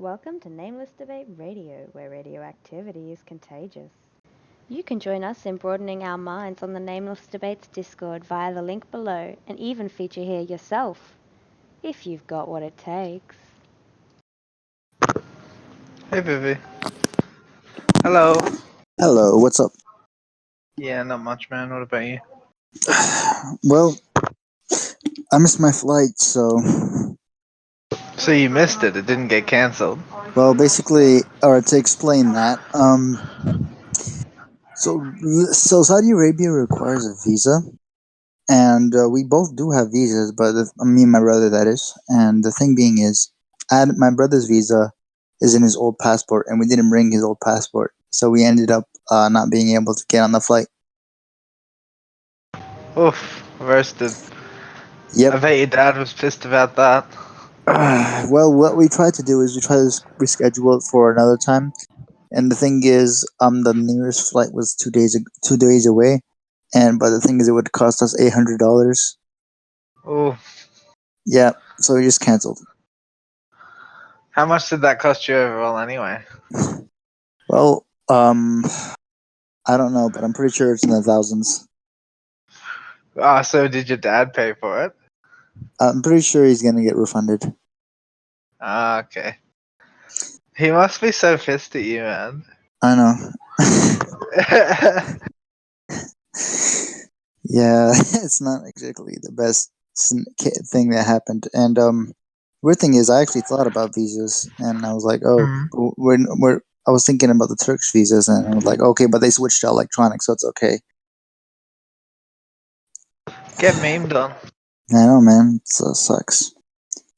Welcome to Nameless Debate Radio, where radioactivity is contagious. You can join us in broadening our minds on the Nameless Debates Discord via the link below and even feature here yourself, if you've got what it takes. Hey, Vivi. Hello. Hello, what's up? Yeah, not much, man. What about you? Well, I missed my flight, so... So you missed it. It didn't get cancelled. Well, basically, or to explain that, so Saudi Arabia requires a visa, and we both do have visas, but me and my brother, that is. And the thing being is, my brother's visa is in his old passport, and we didn't bring his old passport, so we ended up not being able to get on the flight. Oof, roasted. Yep. I bet your dad was pissed about that. Well, what we tried to do is we tried to reschedule it for another time. And the thing is, the nearest flight was 2 days away, but the thing is, it would cost us $800. Ooh. Yeah, so we just canceled. How much did that cost you overall, anyway? Well, I don't know, but I'm pretty sure it's in the thousands. Ah, so did your dad pay for it? I'm pretty sure he's gonna get refunded. Ah, okay. He must be so pissed at you, man. I know. Yeah, it's not exactly the best thing that happened. And weird thing is, I actually thought about visas, and I was like, I was thinking about the Turkish visas, and I was like, okay, but they switched to electronic, so it's okay. Get memed on. I know, man. It sucks.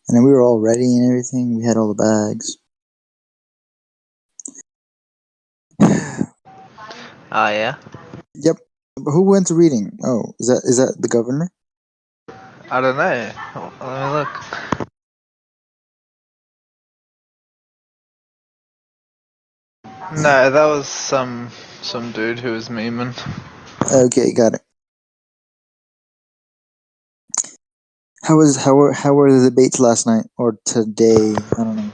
And then we were all ready and everything. We had all the bags. Oh, yeah? Yep. But who went to reading? Oh, is that the governor? I don't know. Let me look. No, that was some dude who was memeing. Okay, got it. How were the debates last night or today? I don't know.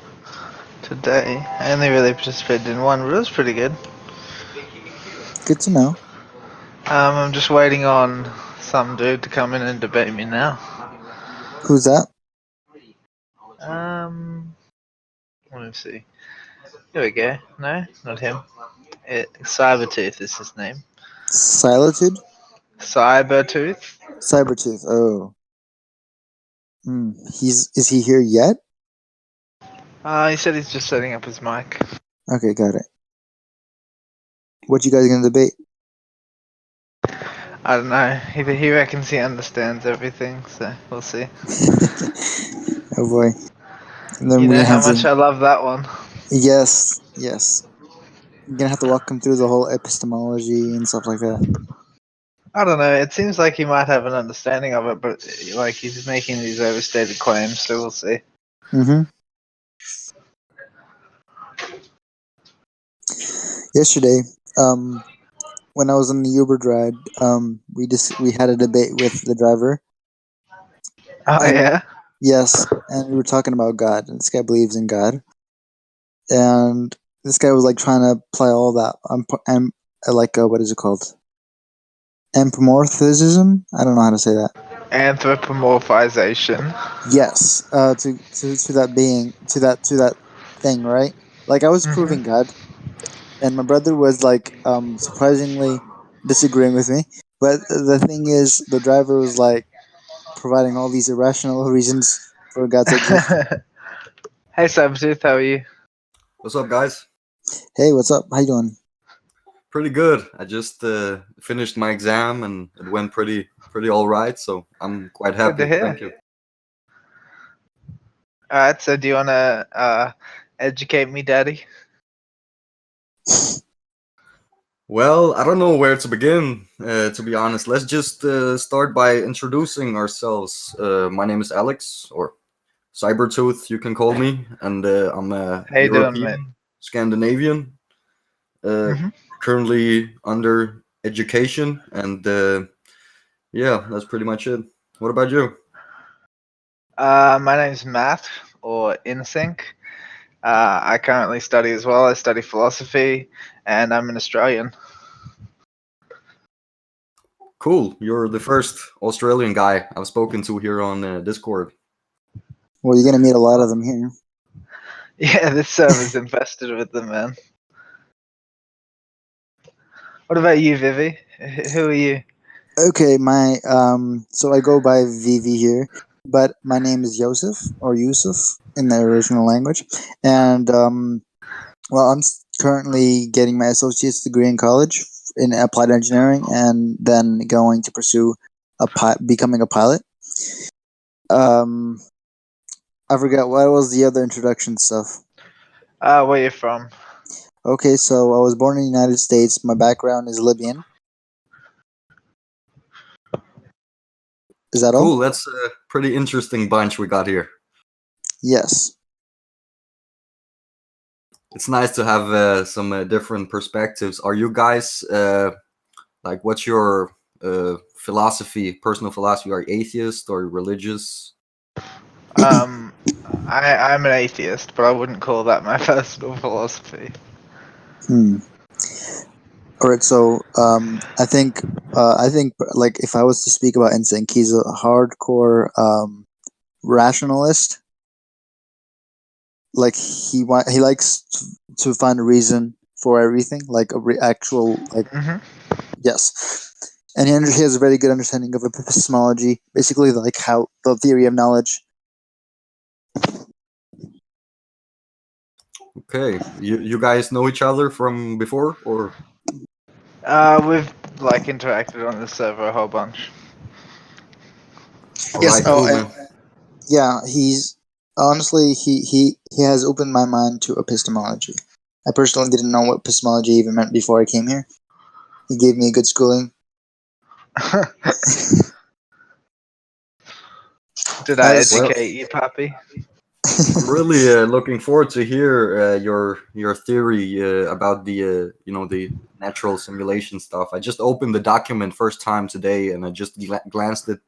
Today, I only really participated in one, but it was pretty good. Good to know. I'm just waiting on some dude to come in and debate me now. Who's that? Let me see. Here we go. No, not him. Cybertooth is his name. Silitude? Cybertooth? Cybertooth. Oh. Is he here yet? He said he's just setting up his mic. Okay, got it. What you guys gonna debate? I don't know. He reckons he understands everything, so we'll see. Oh boy. And then You know how much I love that one. Yes. You're gonna have to walk him through the whole epistemology and stuff like that. I don't know. It seems like he might have an understanding of it, but like he's making these overstated claims, so we'll see. Mm-hmm. Yesterday, when I was on the Uber ride, we had a debate with the driver. Oh, yeah? Yes, and we were talking about God, and this guy believes in God. And this guy was like trying to apply all that, what is it called? Anthropomorphism? I don't know how to say that. Anthropomorphization. Yes, to that being, to that thing, right? Like I was proving God, and my brother was like surprisingly disagreeing with me. But the thing is, the driver was like providing all these irrational reasons for God to exist. Hey, Sabtooth, how are you? What's up, guys? Hey, what's up? How you doing? Pretty good. I just finished my exam and it went pretty all right. So I'm quite happy. Good to hear. Thank you. All right. So, do you want to educate me, Daddy? Well, I don't know where to begin. To be honest, let's just start by introducing ourselves. My name is Alex, or Cybertooth, you can call me, and I'm a How you European, doing, mate? Scandinavian, currently under education, and yeah, that's pretty much it. What about you? My name's Matt, or InSync. I currently study as well. I study philosophy, and I'm an Australian. Cool. You're the first Australian guy I've spoken to here on Discord. Well, you're gonna meet a lot of them here. Yeah, this server's infested with them, man. What about you, Vivi? Who are you? Okay, my so I go by Vivi here, but my name is Yosef or Yusuf in the original language, and well, I'm currently getting my associate's degree in college in applied engineering, and then going to pursue becoming a pilot. I forgot what was the other introduction stuff. Where you from? Okay, so I was born in the United States. My background is Libyan. Is that all? Cool. That's a pretty interesting bunch we got here. Yes. It's nice to have some different perspectives. Are you guys like, what's your philosophy, personal philosophy? Are you atheist or religious? I'm an atheist, but I wouldn't call that my personal philosophy. All right, so I think like if I was to speak about NSYNC, he's a hardcore rationalist. Like he likes to find a reason for everything, like actual like yes, and he has a very good understanding of epistemology, basically like how the theory of knowledge. Okay, you guys know each other from before, or? We've like interacted on this server a whole bunch. Yes. Alright, cool, man. Yeah. He's honestly he has opened my mind to epistemology. I personally didn't know what epistemology even meant before I came here. He gave me a good schooling. Did I Well- educate you, Pappy? I'm really looking forward to hear your theory about the the natural simulation stuff. I just opened the document first time today, and I just glanced it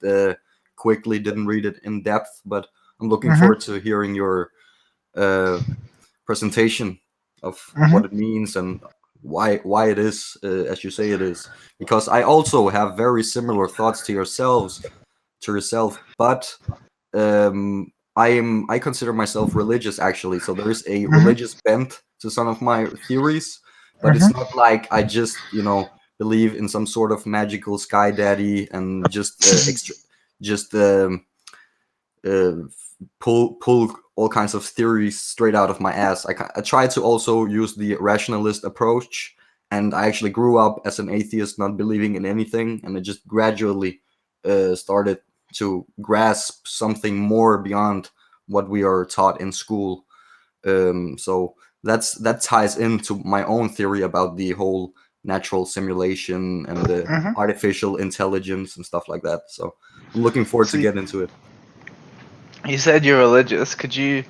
quickly, didn't read it in depth, but I'm looking forward to hearing your presentation of what it means and why it is as you say it is. Because I also have very similar thoughts to yourself, but I consider myself religious, actually. So there is a religious bent to some of my theories, but it's not like I just believe in some sort of magical sky daddy and just pull all kinds of theories straight out of my ass. I try to also use the rationalist approach, and I actually grew up as an atheist, not believing in anything, and I just gradually started to grasp something more beyond what we are taught in school. So that ties into my own theory about the whole natural simulation and the artificial intelligence and stuff like that. So I'm looking forward to get into it. You said you're religious. Could you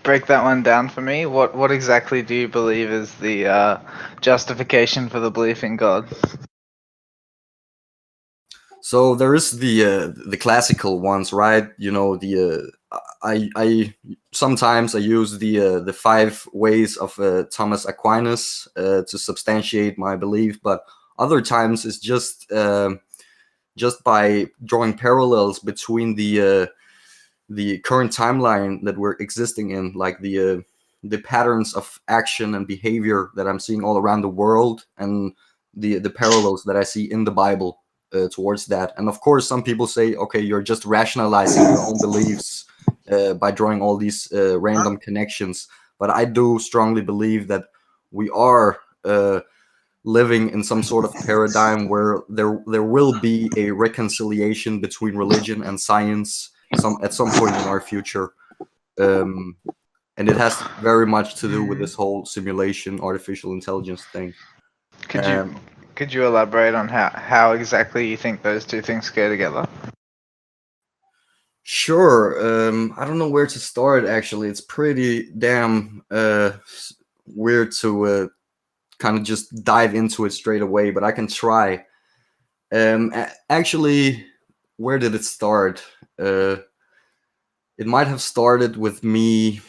break that one down for me? What exactly do you believe is the justification for the belief in God? So there is the classical ones, right? I sometimes I use the 5 ways of Thomas Aquinas to substantiate my belief, but other times it's just by drawing parallels between the current timeline that we're existing in, like the patterns of action and behavior that I'm seeing all around the world, and the parallels that I see in the Bible towards that. And of course, some people say, okay, you're just rationalizing your own beliefs by drawing all these random connections. But I do strongly believe that we are living in some sort of paradigm where there will be a reconciliation between religion and science at some point in our future. And it has very much to do with this whole simulation, artificial intelligence thing. Could you elaborate on how exactly you think those two things go together? Sure. I don't know where to start, actually. It's pretty damn weird to kind of just dive into it straight away, but I can try. Actually, where did it start? It might have started with me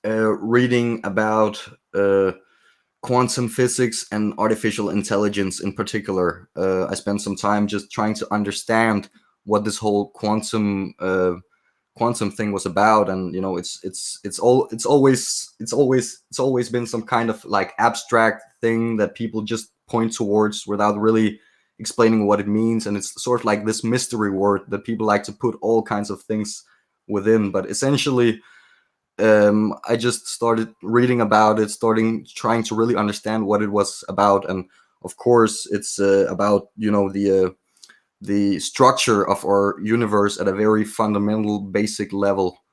reading about quantum physics and artificial intelligence in particular. I spent some time just trying to understand what this whole quantum thing was about, and it's always been some kind of like abstract thing that people just point towards without really explaining what it means, and it's sort of like this mystery word that people like to put all kinds of things within. But essentially, I just started reading about it, trying to really understand what it was about, and of course, it's about the structure of our universe at a very fundamental, basic level,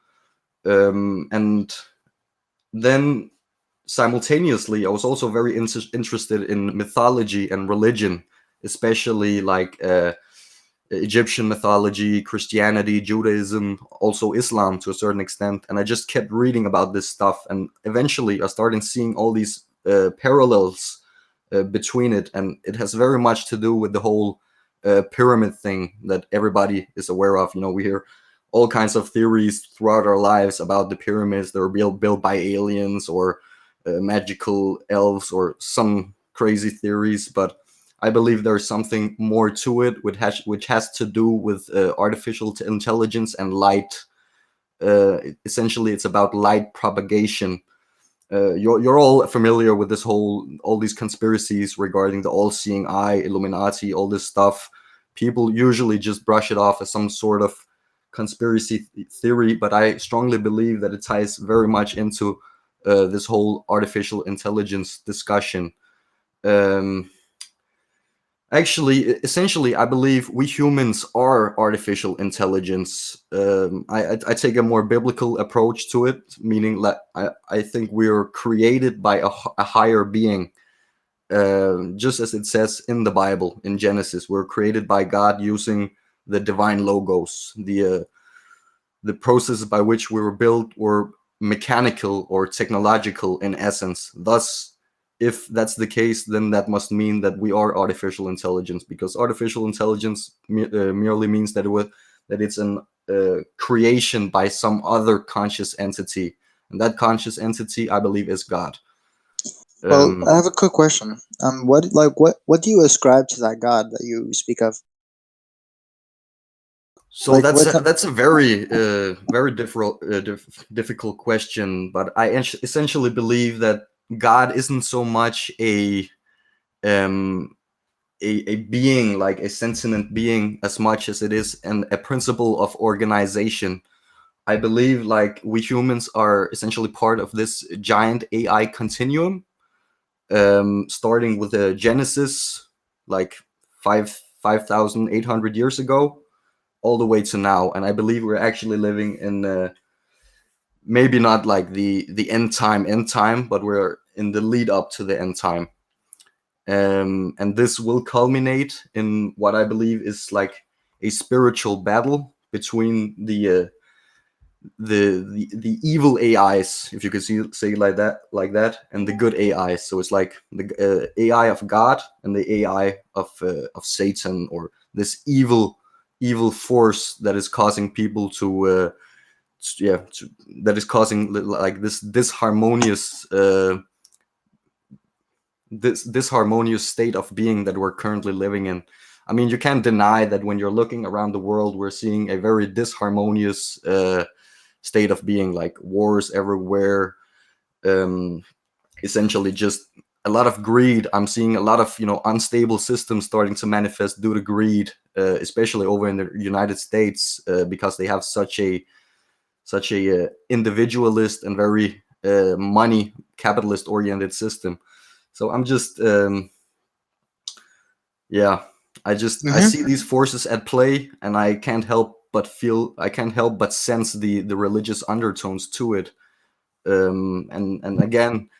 and then simultaneously, I was also very interested in mythology and religion, especially like Egyptian mythology, Christianity, Judaism, also Islam to a certain extent. And I just kept reading about this stuff. And eventually I started seeing all these parallels between it. And it has very much to do with the whole pyramid thing that everybody is aware of. We hear all kinds of theories throughout our lives about the pyramids that were built by aliens or magical elves or some crazy theories. But I believe there's something more to it, which has to do with artificial intelligence and light. Essentially, it's about light propagation. You're all familiar with all these conspiracies regarding the all-seeing eye, Illuminati, all this stuff. People usually just brush it off as some sort of conspiracy theory, but I strongly believe that it ties very much into this whole artificial intelligence discussion. Actually, essentially, I believe we humans are artificial intelligence. I take a more biblical approach to it, meaning that I think we are created by a higher being, just as it says in the Bible, in Genesis. We're created by God using the divine logos. The processes by which we were built were mechanical or technological in essence. Thus, if that's the case, then that must mean that we are artificial intelligence, because artificial intelligence merely means that it's an creation by some other conscious entity, and that conscious entity, I believe, is God. Well, I have a quick question. What do you ascribe to that God that you speak of? So that's a very very difficult question, but I essentially believe that God isn't so much a being, like a sentient being, as much as it is a principle of organization. I believe like we humans are essentially part of this giant AI continuum, starting with the Genesis, like 5,800 years ago, all the way to now. And I believe we're actually living in maybe not like the end time, but we're in the lead up to the end time. And this will culminate in what I believe is like a spiritual battle between the evil AIs, if you could say like that, and the good AIs. So it's like the AI of God and the AI of Satan, or this evil force that is causing people that is causing like this disharmonious disharmonious state of being that we're currently living in. I mean, you can't deny that when you're looking around the world, we're seeing a very disharmonious state of being, like wars everywhere, essentially just a lot of greed. I'm seeing a lot of unstable systems starting to manifest due to greed, especially over in the United States, because they have such a individualist and very money capitalist oriented system. So I'm just I see these forces at play, and I can't help but sense the religious undertones to it. And again,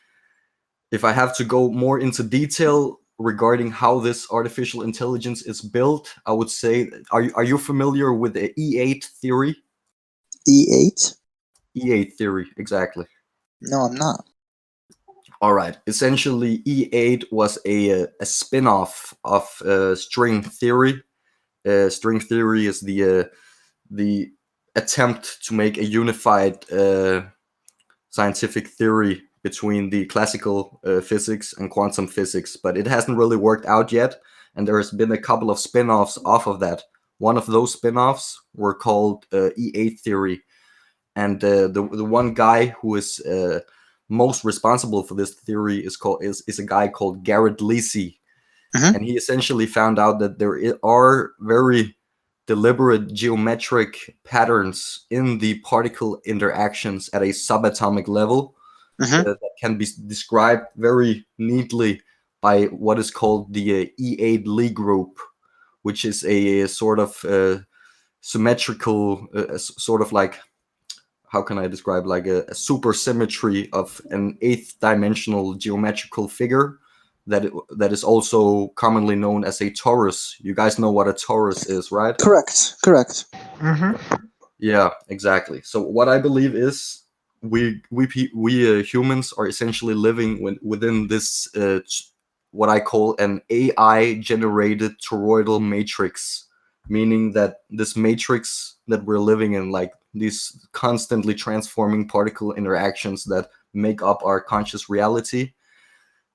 if I have to go more into detail regarding how this artificial intelligence is built, I would say, are you familiar with the E8 theory? E8? E8 theory, exactly. No, I'm not. All right. Essentially, E8 was a spin-off of string theory. String theory is the attempt to make a unified scientific theory between the classical physics and quantum physics, but it hasn't really worked out yet. And there has been a couple of spin-offs off of that. One of those spin-offs were called E8 theory, and the one guy who is most responsible for this theory is a guy called Garrett Lisi, and he essentially found out that there are very deliberate geometric patterns in the particle interactions at a subatomic level that can be described very neatly by what is called the E8 Lie group, which is a sort of symmetrical, sort of like, how can I describe, like a supersymmetry of an 8th dimensional geometrical figure that is also commonly known as a torus. You guys know what a torus is, right? Correct. Yeah, exactly. So what I believe is we humans are essentially living within this what I call an AI generated toroidal matrix, meaning that this matrix that we're living in, like these constantly transforming particle interactions that make up our conscious reality,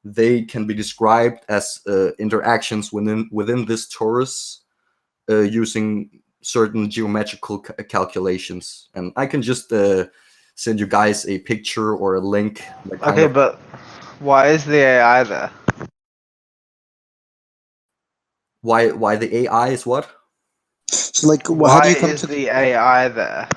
they can be described as interactions within this torus using certain geometrical calculations. And I can just send you guys a picture or a link. Okay, but why is the AI there? Why the AI is what? So, like, how Why do you come is to the AI there?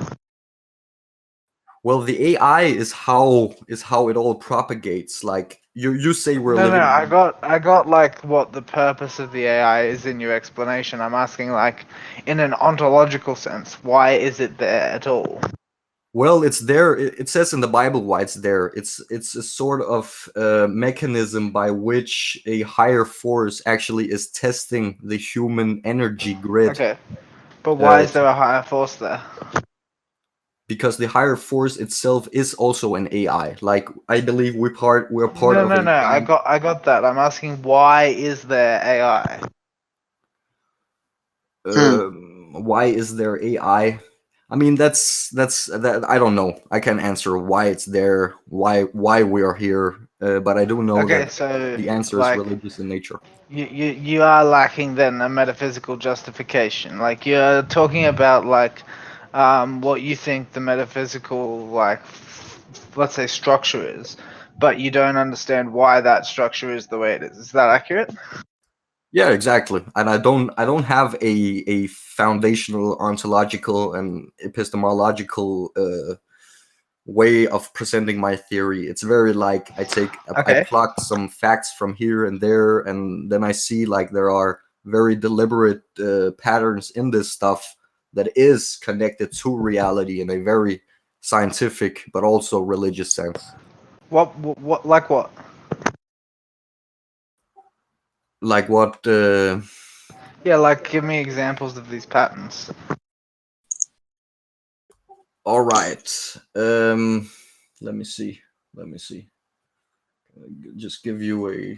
Well, the AI is how it all propagates. Like you say, we're No, living. I got like what the purpose of the AI is in your explanation. I'm asking, like, in an ontological sense, why is it there at all? Well, it's there. It says in the Bible why it's there. It's a sort of mechanism by which a higher force actually is testing the human energy grid. Okay, but why is there a higher force there? Because the higher force itself is also an AI. Like, I believe we're part of a No. I got that. I'm asking, why is there AI? Why is there AI? I mean, that's that. I don't know. I can't answer why it's there, why we are here. But I do know Okay, that so the answer like, is religious in nature. you are lacking then a metaphysical justification. Like, you're talking about like what you think the metaphysical, like, let's say, structure is, but you don't understand why that structure is the way it is. Is that accurate? Yeah, exactly. And I don't have a foundational ontological and epistemological way of presenting my theory. It's very like I plucked some facts from here and there, and then I see like there are very deliberate patterns in this stuff that is connected to reality in a very scientific but also religious sense. What like what? Like what? Yeah, like, give me examples of these patterns. All right. Let me see. Just give you a.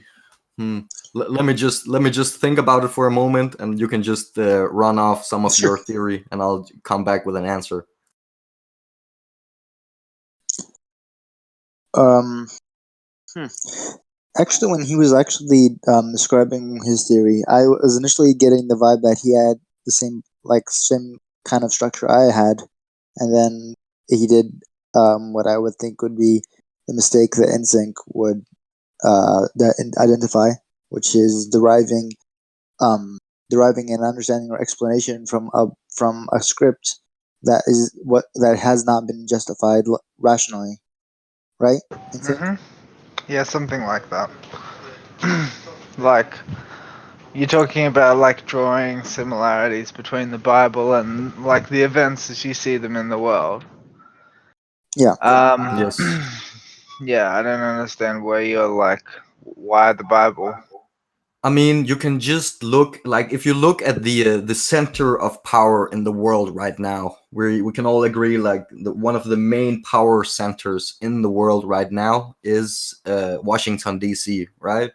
Let me just think about it for a moment, and you can just run off some of your theory, and I'll come back with an answer. Actually, when he was actually describing his theory, I was initially getting the vibe that he had the same kind of structure I had, and then he did what I would think would be the mistake that NSYNC would identify, which is deriving an understanding or explanation from a script that has not been justified rationally, right? Yeah, something like that. Like, you're talking about like drawing similarities between the Bible and like the events as you see them in the world. Yeah. Yes. Yeah, I don't understand where you're like, why the Bible? I mean, you can just look, like, if you look at the center of power in the world right now, we can all agree, like, one of the main power centers in the world right now is Washington D.C., right?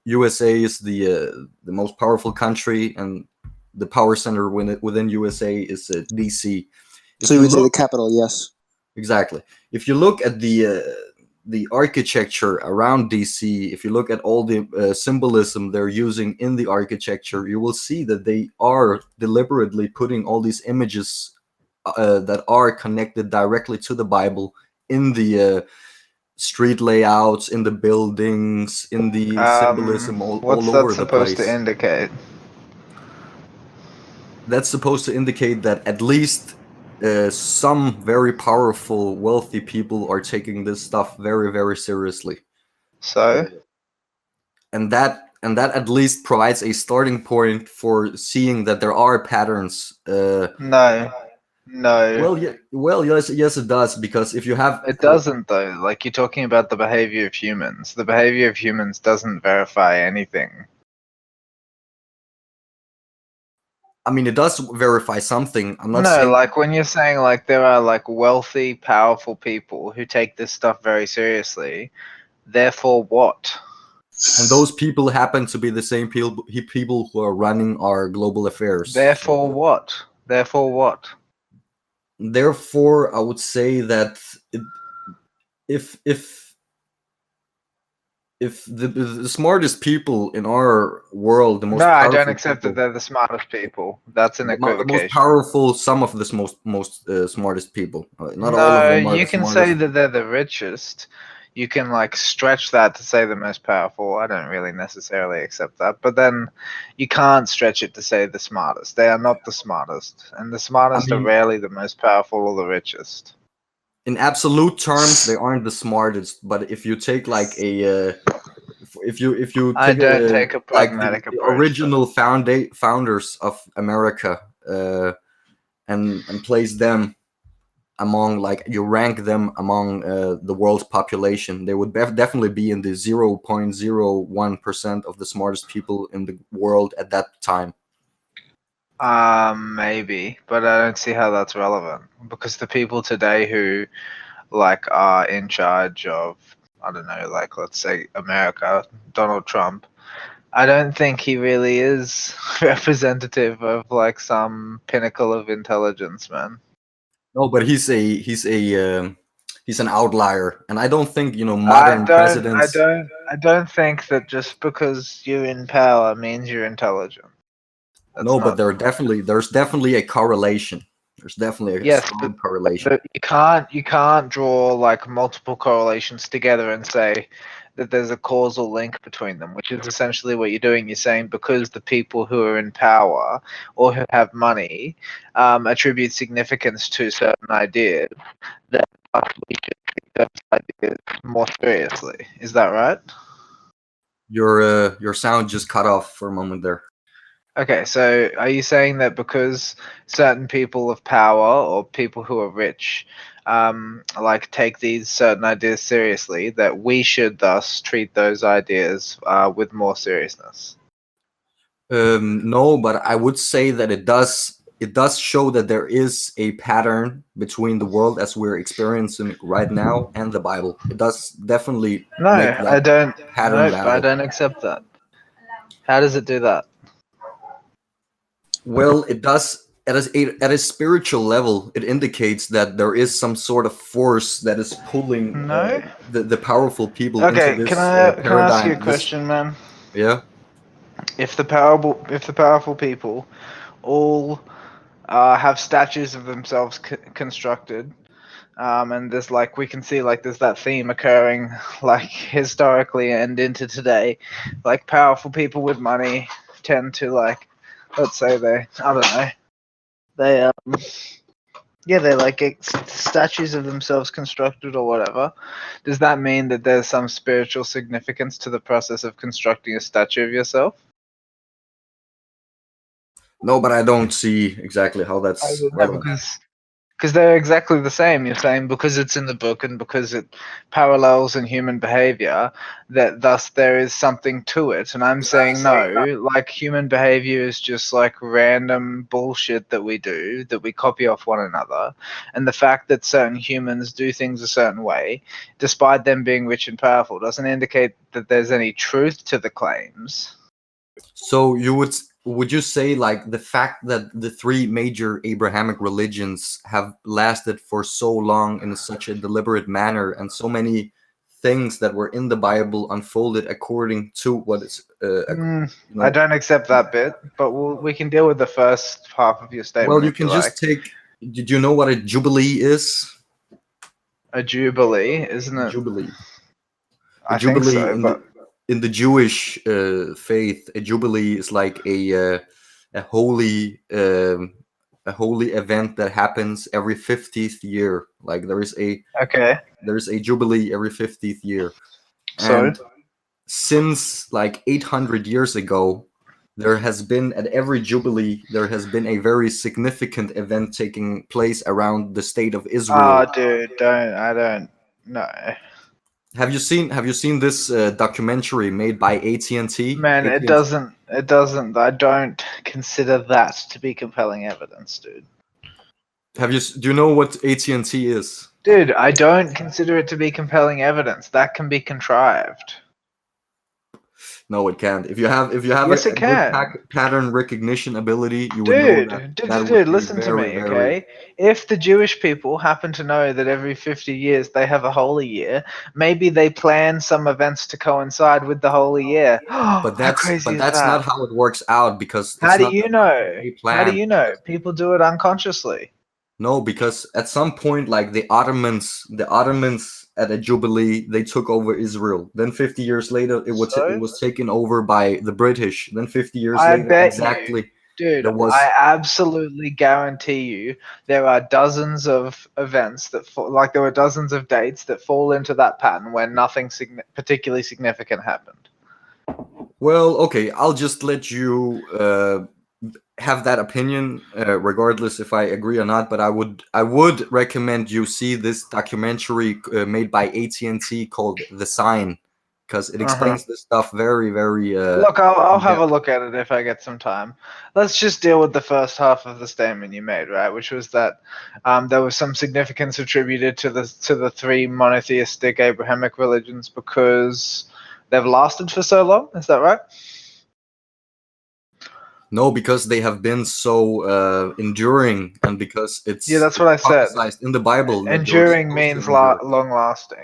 USA is the most powerful country, and the power center within USA is D.C. So you would say the capital, yes. Exactly. If you look at the architecture around DC, if you look at all the symbolism they're using in the architecture, you will see that they are deliberately putting all these images that are connected directly to the Bible in the street layouts, in the buildings, in the symbolism all What's that over the supposed to place. indicate? That's supposed to indicate that at least some very powerful, wealthy people are taking this stuff very, very seriously. So? And that at least provides a starting point for seeing that there are patterns. No. Well, yes, it does, because if you have, It doesn't, though. Like, you're talking about the behavior of humans. The behavior of humans doesn't verify anything. I mean, it does verify something. I'm not No, saying like when you're saying like there are like wealthy, powerful people who take this stuff very seriously, therefore what? and those people happen to be the same people who are running our global affairs. Therefore what? Therefore what? Therefore, I would say that if the smartest people in our world, the most No, I powerful don't accept that people, they're the smartest people. That's an the most equivocation. powerful, some of the most smartest people. Not all of No, them are you the can smartest. say that they're the richest. You can like stretch that to say the most powerful. I don't really necessarily accept that. But then you can't stretch it to say the smartest. They are not the smartest. And the smartest I are mean, rarely the most powerful or the richest. in absolute terms, they aren't the smartest. But if you take like a if you I take don't take a like pragmatic the approach. original founders of America and place them among, like, you rank them among the world's population, they would definitely be in the 0.01% of the smartest people in the world at that time. Maybe, but I don't see how that's relevant because the people today who like are in charge of, I don't know, like let's say America, Donald Trump, I don't think he really is representative of like some pinnacle of intelligence, man. No, but he's an outlier, and I don't think modern presidents. I don't think that just because you're in power means you're intelligent. That's No, but not. there's definitely a correlation. There's definitely a Yes, strong correlation. but you can't draw like multiple correlations together and say that there's a causal link between them, which is essentially what you're doing. You're saying because the people who are in power or who have money attribute significance to certain ideas, that we should take those ideas more seriously. Is that right? Your sound just cut off for a moment there. Okay, so are you saying that because certain people of power or people who are rich like take these certain ideas seriously, that we should thus treat those ideas with more seriousness? No, but I would say that it does show that there is a pattern between the world as we're experiencing right now and the Bible. It does definitely No, make that I don't. pattern Nope, I valid. don't accept that. How does it do that? Well, it does at a spiritual level. It indicates that there is some sort of force that is pulling No. the powerful people into Okay, this can I ask you a paradigm. question, man? Yeah. If the powerful people all have statues of themselves constructed, and there's like we can see like there's that theme occurring like historically and into today, like powerful people with money tend to like, let's say they, I don't know, they yeah, they like get statues of themselves constructed or whatever. Does that mean that there's some spiritual significance to the process of constructing a statue of yourself? No, but I don't see exactly how I that's don't know, relevant. because they're exactly the same. You're saying because it's in the book and because it parallels in human behavior, that thus there is something to it. And I'm saying no, like human behavior is just like random bullshit that we do, that we copy off one another. And the fact that certain humans do things a certain way, despite them being rich and powerful, doesn't indicate that there's any truth to the claims. So you would, would you say like the fact that the three major Abrahamic religions have lasted for so long in such a deliberate manner, and so many things that were in the Bible unfolded according to what is, I don't accept that bit, but we can deal with the first half of your statement. well, you if can you just like. take. Did you know what a jubilee is? A jubilee, isn't it? Jubilee. I think so, but In the Jewish faith, a jubilee is like a holy event that happens every 50th year. Like there's a jubilee every 50th year, so and since like 800 years ago, there has been at every jubilee there has been a very significant event taking place around the state of Israel. dude, I don't know. Have you seen this documentary made by AT&T? Man, it doesn't. I don't consider that to be compelling evidence, dude. Do you know what AT&T is? Dude, I don't consider it to be compelling evidence. That can be contrived. No, it can't. If you have Yes, a it good can. pattern recognition ability, you would know that. Dude, listen to me, okay? If the Jewish people happen to know that every 50 years they have a holy year, maybe they plan some events to coincide with the holy year. But that's not how it works out, because How do not you know? they How do plan. you know? People do it unconsciously. No, because at some point, like the Ottomans at a jubilee, they took over Israel. Then 50 years later, it was taken over by the British. Then 50 years later, bet exactly. Dude, I absolutely guarantee you there are dozens of events that there were dozens of dates that fall into that pattern where nothing particularly significant happened. Well, okay, I'll just let you have that opinion, regardless if I agree or not. But I would recommend you see this documentary made by AT&T called The Sign, because it explains this stuff very, very. Look, I'll have a look at it if I get some time. Let's just deal with the first half of the statement you made, right? Which was that there was some significance attributed to the three monotheistic Abrahamic religions because they've lasted for so long. Is that right? No, because they have been so enduring, and because it's that's what I said in the Bible. Enduring means long-lasting.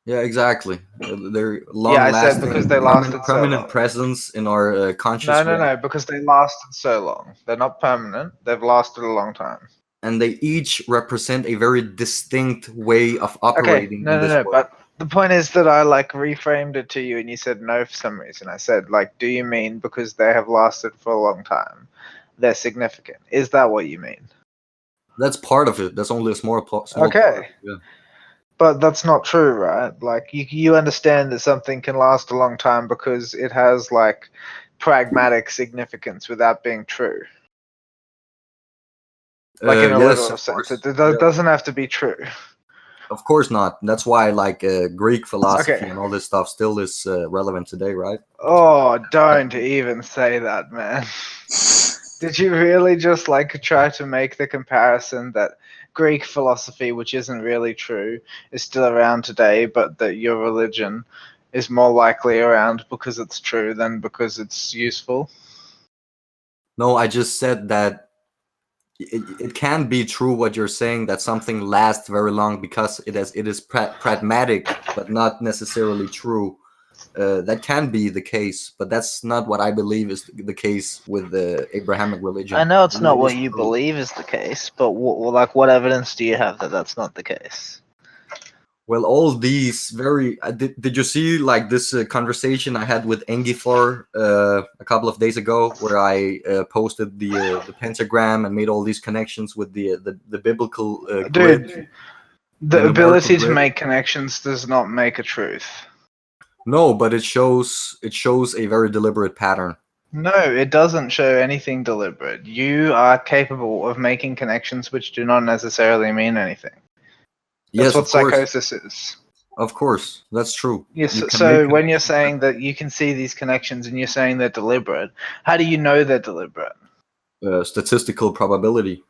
Yeah, exactly. They're long-lasting. Yeah, I said because they lasted so long. Permanent presence in our conscious. No, because they lasted so long. They're not permanent. They've lasted a long time. And they each represent a very distinct way of operating. Okay, no. But the point is that I reframed it to you, and you said no for some reason. I said do you mean because they have lasted for a long time, they're significant? Is that what you mean? That's part of it. That's only a small part. Okay. Yeah. But that's not true, right? You understand that something can last a long time because it has pragmatic significance without being true. In a literal sense. It doesn't have to be true. Of course not. That's why Greek philosophy and all this stuff still is relevant today, right? Oh, don't even say that, man. Did you really just try to make the comparison that Greek philosophy, which isn't really true, is still around today, but that your religion is more likely around because it's true than because it's useful? No, I just said that it can be true what you're saying, that something lasts very long because it is pragmatic, but not necessarily true. That can be the case, but that's not what I believe is the case with the Abrahamic religion. I know it's not what you believe is the case, but what evidence do you have that that's not the case? Well, all these very. Did you see this conversation I had with Engifor a couple of days ago, where I posted the pentagram and made all these connections with the biblical grid? Dude, the ability to make connections does not make a truth. No, but it shows a very deliberate pattern. No, it doesn't show anything deliberate. You are capable of making connections which do not necessarily mean anything. That's what psychosis is. Of course, that's true. Yes, so when you're saying that you can see these connections and you're saying they're deliberate, how do you know they're deliberate? Statistical probability.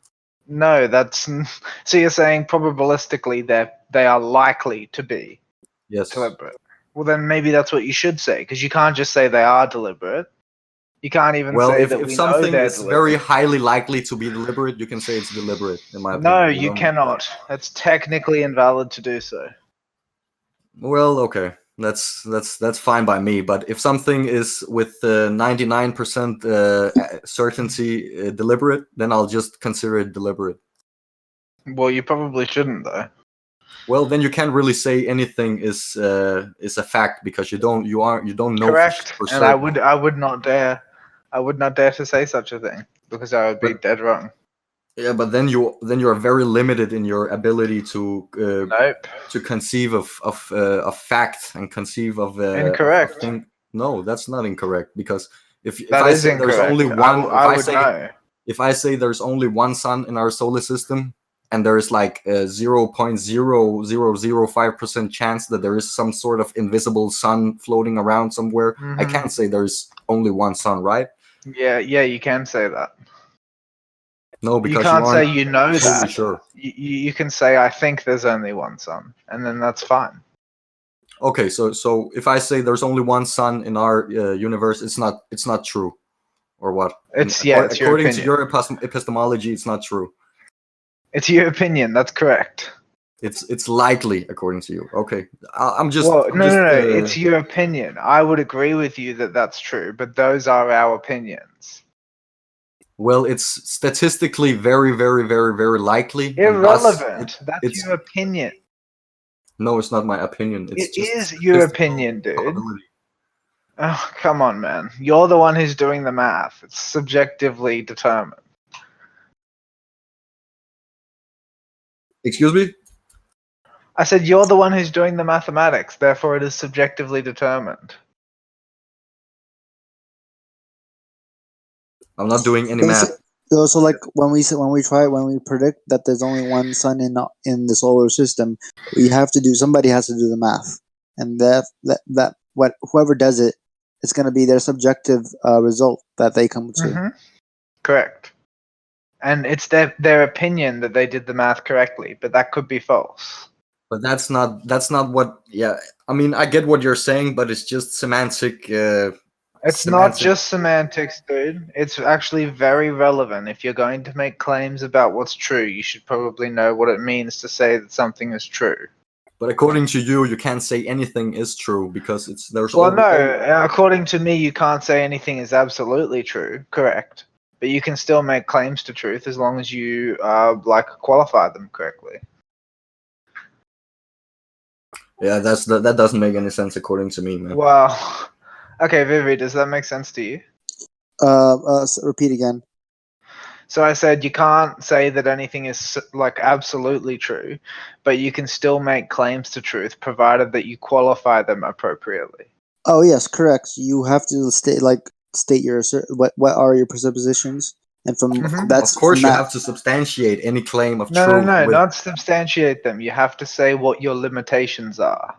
No, so you're saying probabilistically they are likely to be deliberate. Well, then maybe that's what you should say, because you can't just say they are deliberate. You can't even Well, say if, that if we know something they're is very deliberate. highly likely to be deliberate, you can say it's deliberate, in my No, opinion. you cannot. It's technically invalid to do so. Well, okay, that's fine by me. But if something is with 99% certainty deliberate, then I'll just consider it deliberate. Well, you probably shouldn't, though. Well, then you can't really say anything is a fact because you don't know Correct. for And I certain. would not dare to say such a thing because I would be But dead wrong. yeah, but then you are very limited in your ability to Nope. conceive of fact and conceive of Incorrect. thing. No, that's not incorrect because if That I is say there's only incorrect. one, I would know. if I say there's only one sun in our solar system and there's like a 0.0005% chance that there is some sort of invisible sun floating around somewhere, I Mhm. can't say there's only one sun, right? Yeah, you can say that. No, You because can't say aren't you know totally that. sure. You can say I think there's only one sun, and then that's fine. Okay, so if I say there's only one sun in our universe, it's not true, or what? It's your According to opinion. your epistemology, it's not true. It's your opinion. That's correct. It's likely according to you. Okay, I'm just. Well, I'm no, just, It's your opinion. I would agree with you that that's true, but those are our opinions. Well, it's statistically very, very, very, very likely, and thus Irrelevant. That's it's your opinion. no, it's not my opinion. It's It just is your statistical opinion, dude. probability. Oh, come on, man. You're the one who's doing the math. It's subjectively determined. Excuse me? I said you're the one who's doing the mathematics, therefore it is subjectively determined. I'm not doing any math. So like when we predict that there's only one sun in the solar system, somebody has to do the math, and whoever does it, it's going to be their subjective result that they come to. Mm-hmm. Correct. And it's their opinion that they did the math correctly, but that could be false. But that's not what. Yeah, I mean, I get what you're saying, but it's just semantic. It's not just semantics, dude. It's actually very relevant. If you're going to make claims about what's true, you should probably know what it means to say that something is true. But according to you, you can't say anything is true because there's. Well, no. According to me, you can't say anything is absolutely true. Correct. But you can still make claims to truth as long as you qualify them correctly. Yeah, that doesn't make any sense according to me, man. Well, okay, Vivi, does that make sense to you? Repeat again. So I said you can't say that anything is absolutely true, but you can still make claims to truth provided that you qualify them appropriately. Oh yes, correct. You have to state your what are your presuppositions, and from that's of course from you have to substantiate any claim of truth. No, not substantiate them. You have to say what your limitations are.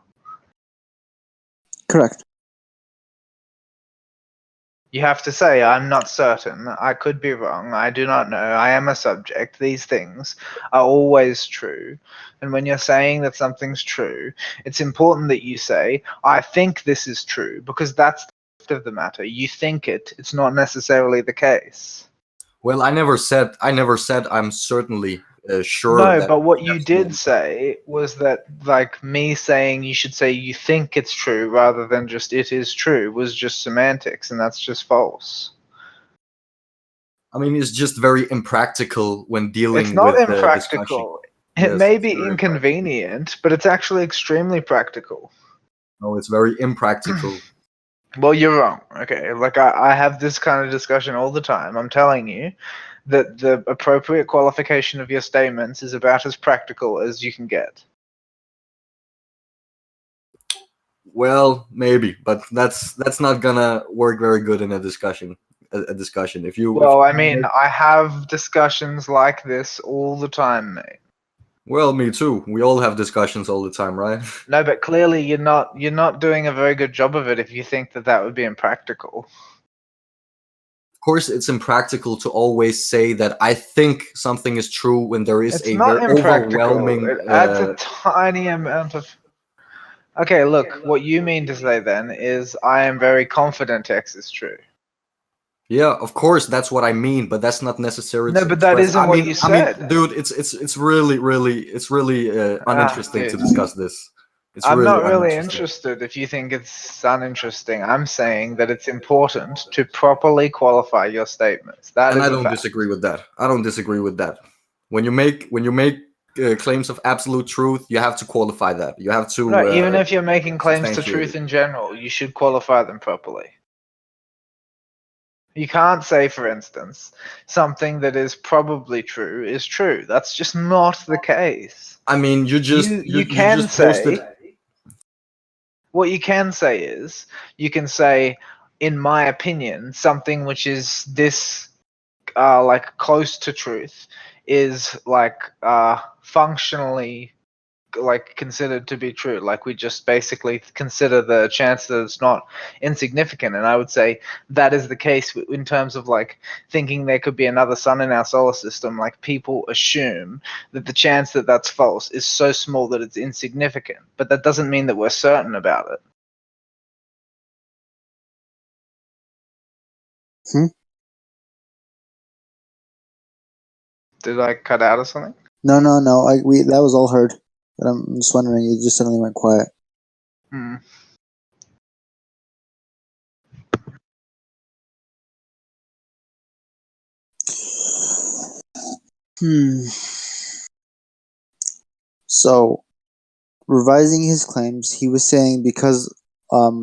Correct. You have to say, I'm not certain, I could be wrong, I do not know, I am a subject. These things are always true. And when you're saying that something's true, it's important that you say, I think this is true, because that's the fact of the matter. You think it, it's not necessarily the case. Well, I never said I'm certainly sure. No, but what you did say was that, me saying you should say you think it's true rather than just it is true was just semantics, and that's just false. I mean, it's just very impractical when dealing It's not with impractical. It may be inconvenient, but it's actually extremely practical. No, it's very impractical. Well, you're wrong. Okay, I have this kind of discussion all the time. I'm telling you that the appropriate qualification of your statements is about as practical as you can get. Well, maybe, but that's not gonna work very good in a discussion. A discussion. I have discussions like this all the time, mate. Well, me too. We all have discussions all the time, right? No, but clearly you're not doing a very good job of it if you think that would be impractical. Of course, it's impractical to always say that I think something is true when there is it's a not very overwhelming. It adds a tiny amount of. Okay, look, what you mean to say then is I am very confident X is true. Yeah, of course, that's what I mean, but that's not necessary No, to but that express. isn't what you said. Dude, it's really uninteresting to Dude. discuss this. It's I'm really not really uninteresting. interested if you think it's uninteresting. I'm saying that it's important to properly qualify your statements. That And is I a don't fact. disagree with that. I don't disagree with that. When you make claims of absolute truth, you have to qualify that. You have to No, even if you're making claims to substantiate truth it. in general, you should qualify them properly. You can't say, for instance, something that is probably true is true. That's just not the case. I mean, you You can just posted. say, what you can say is, you can say, in my opinion, something which is this like close to truth is like functionally like considered to be true. Like we just basically consider the chance that it's not insignificant. And I would say that is the case in terms of like thinking there could be another sun in our solar system. Like people assume that the chance that that's false is so small that it's insignificant, but that doesn't mean that we're certain about it. Did I cut out or something? No. That was all heard. But I'm just wondering, you just suddenly went quiet. Hmm. So, revising his claims, he was saying because of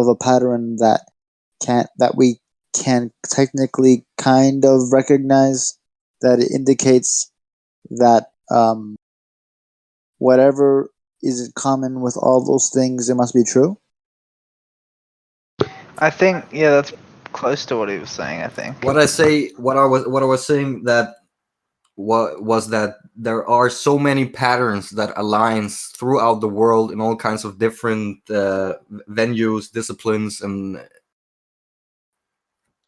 a pattern that we can technically kind of recognize, that it indicates that whatever is in common with all those things, it must be true. I think that's close to what he was saying. I think. What I was saying that was that there are so many patterns that aligns throughout the world in all kinds of different venues, disciplines, and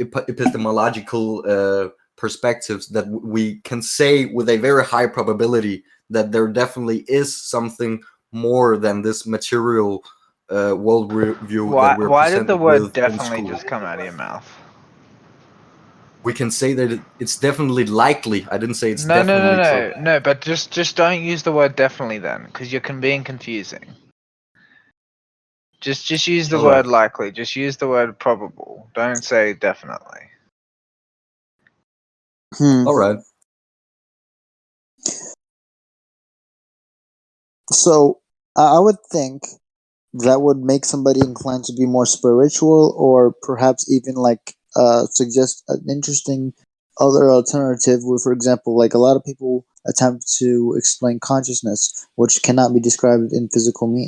epistemological perspectives that we can say with a very high probability that there definitely is something more than this material world view that we're Why did the presented word with in definitely school. just come out of your mouth? We can say that it's definitely likely. I didn't say it's No, definitely true. no. But just don't use the word definitely then, because you're being confusing. Just use the All right. word likely. Just use the word probable. Don't say definitely. All right. So I would think that would make somebody inclined to be more spiritual, or perhaps even like suggest an interesting other alternative. Where, for example, like a lot of people attempt to explain consciousness, which cannot be described in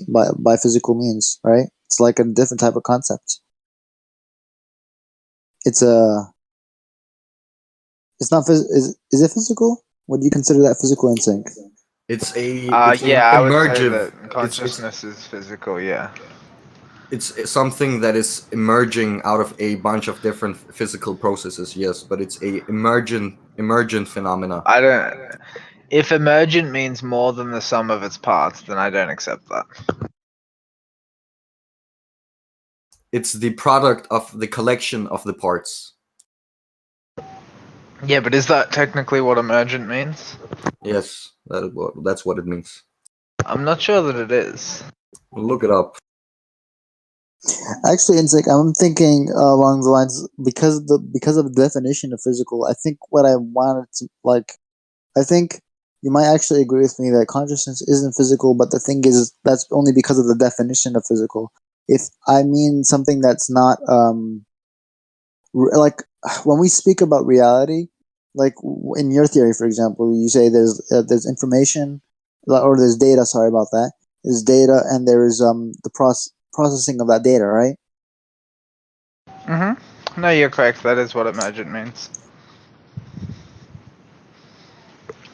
by physical means, right? It's like a different type of concept. It's not is it physical? Would you consider that physical instinct? It's a I would say emergent. that consciousness is physical. Yeah. It's something that is emerging out of a bunch of different physical processes. Yes, but it's a emergent phenomena. I don't. If emergent means more than the sum of its parts, then I don't accept that. It's the product of the collection of the parts. Yeah, but is that technically what emergent means? Yes, that's what it means. I'm not sure that it is. Look it up. Actually, it's like I'm thinking along the lines, because of the definition of physical. I think what I wanted to like, I think you might actually agree with me that consciousness isn't physical, but the thing is that's only because of the definition of physical. If I mean something that's not like when we speak about reality, like in your theory, for example, you say there's information, or there's data. Sorry about that. There's data, and there is the processing of that data, right? Mm-hmm. No, you're correct. That is what emergent means.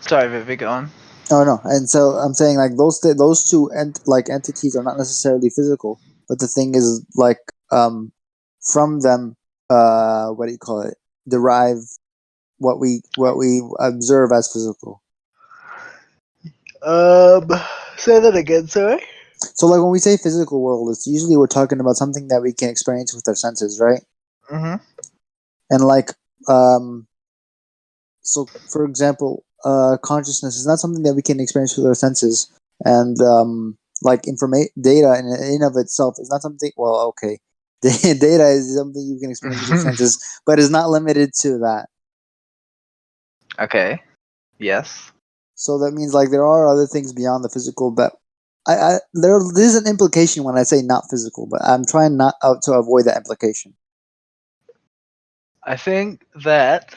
Sorry, Vivi, go on. Oh no, and so I'm saying like those two entities are not necessarily physical, but the thing is like from them what do you call it, derive what we observe as physical. Say that again, sorry. So like when we say physical world, it's usually we're talking about something that we can experience with our senses, right? Mm-hmm. And like so for example, consciousness is not something that we can experience with our senses, and like data in of itself is not something. Well, okay, data is something you can experience with your senses, but is not limited to that. Okay. Yes. So that means like there are other things beyond the physical, but there's an implication when I say not physical, but I'm trying not to avoid that implication. I think that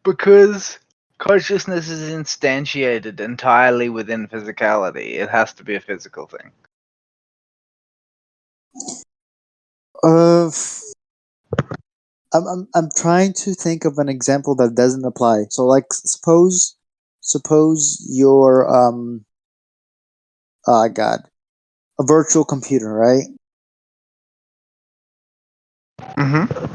because consciousness is instantiated entirely within physicality, it has to be a physical thing. I'm trying to think of an example that doesn't apply. So like suppose you're God, a virtual computer, right? Mm-hmm.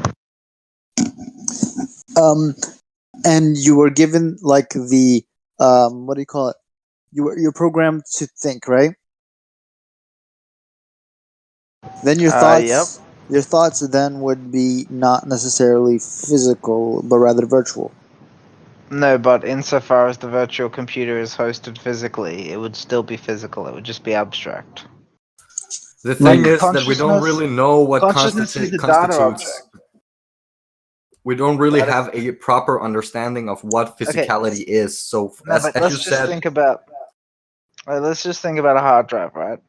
And you were given like the what do you call it? You're programmed to think, right? Then your Yep. thoughts then would be not necessarily physical, but rather virtual. No, but insofar as the virtual computer is hosted physically, it would still be physical. It would just be abstract. The thing Like, is that we don't really know what consciousness is a data constitutes. object. We don't really have a proper understanding of what physicality is. So, No, but as you let's just said, think about. Let's just think about a hard drive, right?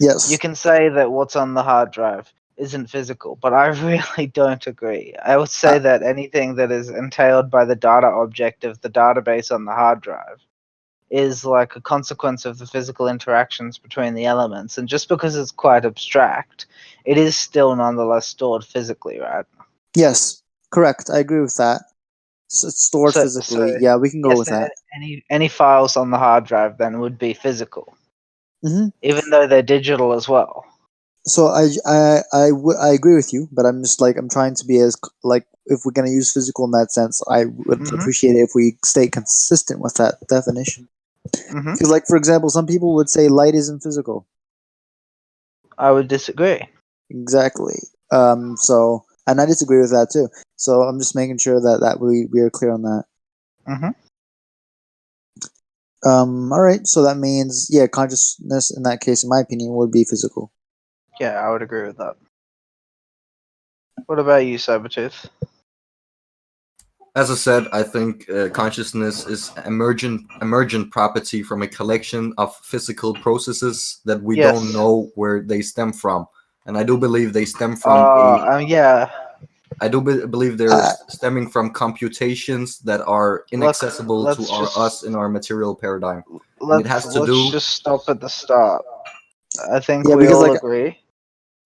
Yes. You can say that what's on the hard drive isn't physical, but I really don't agree. I would say that anything that is entailed by the data object of the database on the hard drive is like a consequence of the physical interactions between the elements, and just because it's quite abstract, it is still nonetheless stored physically, right? Yes. Correct. I agree with that. So it's stored physically. Yeah, we can go with that. Any files on the hard drive then would be physical, even though they're digital as well. So I agree with you, but I'm just like I'm trying to be as like if we're gonna use physical in that sense, I would appreciate it if we stay consistent with that definition. Because, like for example, some people would say light isn't physical. I would disagree. Exactly. So, and I disagree with that too. So I'm just making sure that we are clear on that. All right. So that means, yeah, consciousness in that case, in my opinion, would be physical. Yeah, I would agree with that. What about you, Cybertooth? As I said, I think consciousness is emergent property from a collection of physical processes that we don't know where they stem from, and I do believe they stem from I do believe they're stemming from computations that are inaccessible to us in our material paradigm. And it has to do. Let's just stop at the start. I think Yeah, we because, all like, agree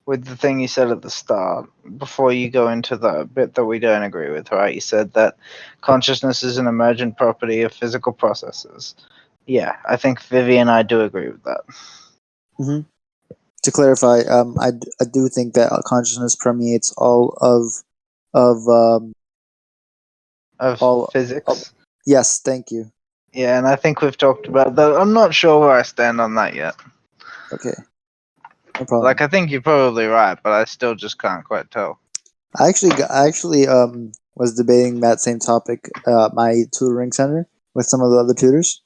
with the thing you said at the start before you go into the bit that we don't agree with, right? You said that consciousness is an emergent property of physical processes. Yeah, I think Vivi and I do agree with that. To clarify, I do think that consciousness permeates all of physics. Yes, thank you. Yeah, and I think we've talked about that. I'm not sure where I stand on that yet. Okay, no problem. Like, I think you're probably right, but I still just can't quite tell. I actually was debating that same topic at my tutoring center with some of the other tutors,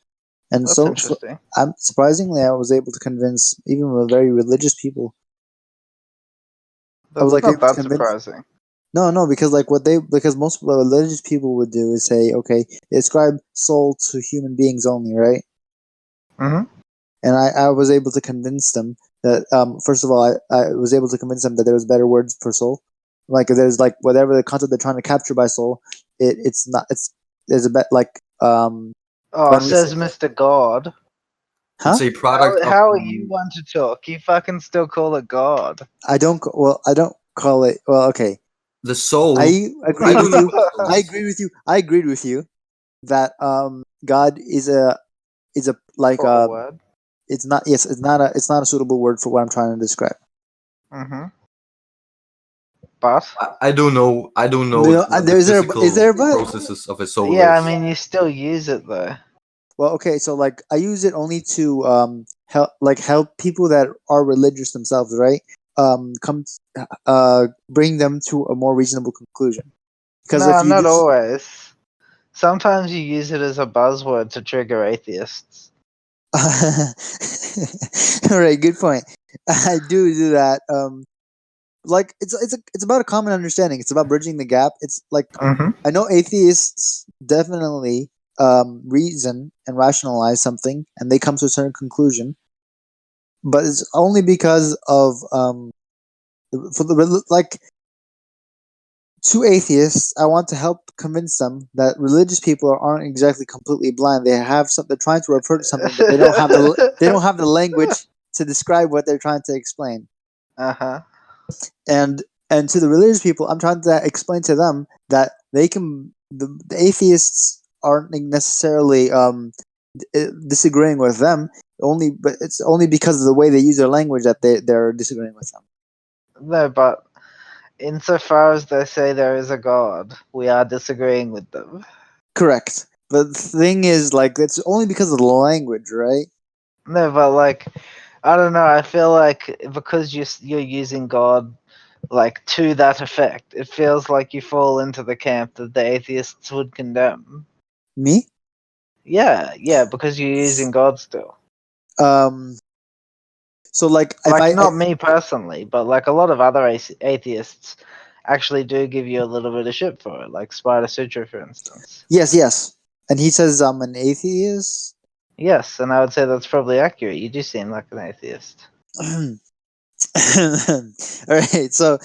and That's so interesting. surprisingly, I was able to convince even with very religious people. That's I was like, not that surprising. No, because because most religious people would do is say, okay, they ascribe soul to human beings only, right? And I was able to convince them that first of all, I was able to convince them that there was better words for soul. Like there's like whatever the concept they're trying to capture by soul, there's a bet like says Mr. God. Huh? It's a product. How are you one to talk? You fucking still call it God? I don't call it. Well, okay. The soul. I agree with you. I agreed with you that God is a like word. It's not it's not a suitable word for what I'm trying to describe. But I don't know. Is there a but? Processes of a soul. Yeah, I mean, you still use it though. Well, okay, so I use it only to help people that are religious themselves, right? bring them to a more reasonable conclusion. Because No, if you not just always. Sometimes you use it as a buzzword to trigger atheists. all right, good point. I do that. Like it's about a common understanding. It's about bridging the gap. It's like Mm-hmm. I know atheists definitely reason and rationalize something, and they come to a certain conclusion, but it's only because of like to atheists, I want to help convince them that religious people aren't exactly completely blind. They have some. They're trying to refer to something, but they don't have the language to describe what they're trying to explain. Uh-huh. And to the religious people, I'm trying to explain to them that they can. The atheists aren't necessarily disagreeing with them. But it's only because of the way they use their language that they're disagreeing with them. No, but insofar as they say there is a God, we are disagreeing with them. Correct. But the thing is, like, it's only because of the language, right? No, but like, I don't know. I feel like because you're using God like to that effect, it feels like you fall into the camp that the atheists would condemn. Me? Yeah, because you're using God still. So like if Like not me personally, but like a lot of other atheists actually do give you a little bit of shit for it, like Spider Sutra, for instance. yes, and he says I'm an atheist. Yes, and I would say that's probably accurate. You do seem like an atheist. All right, so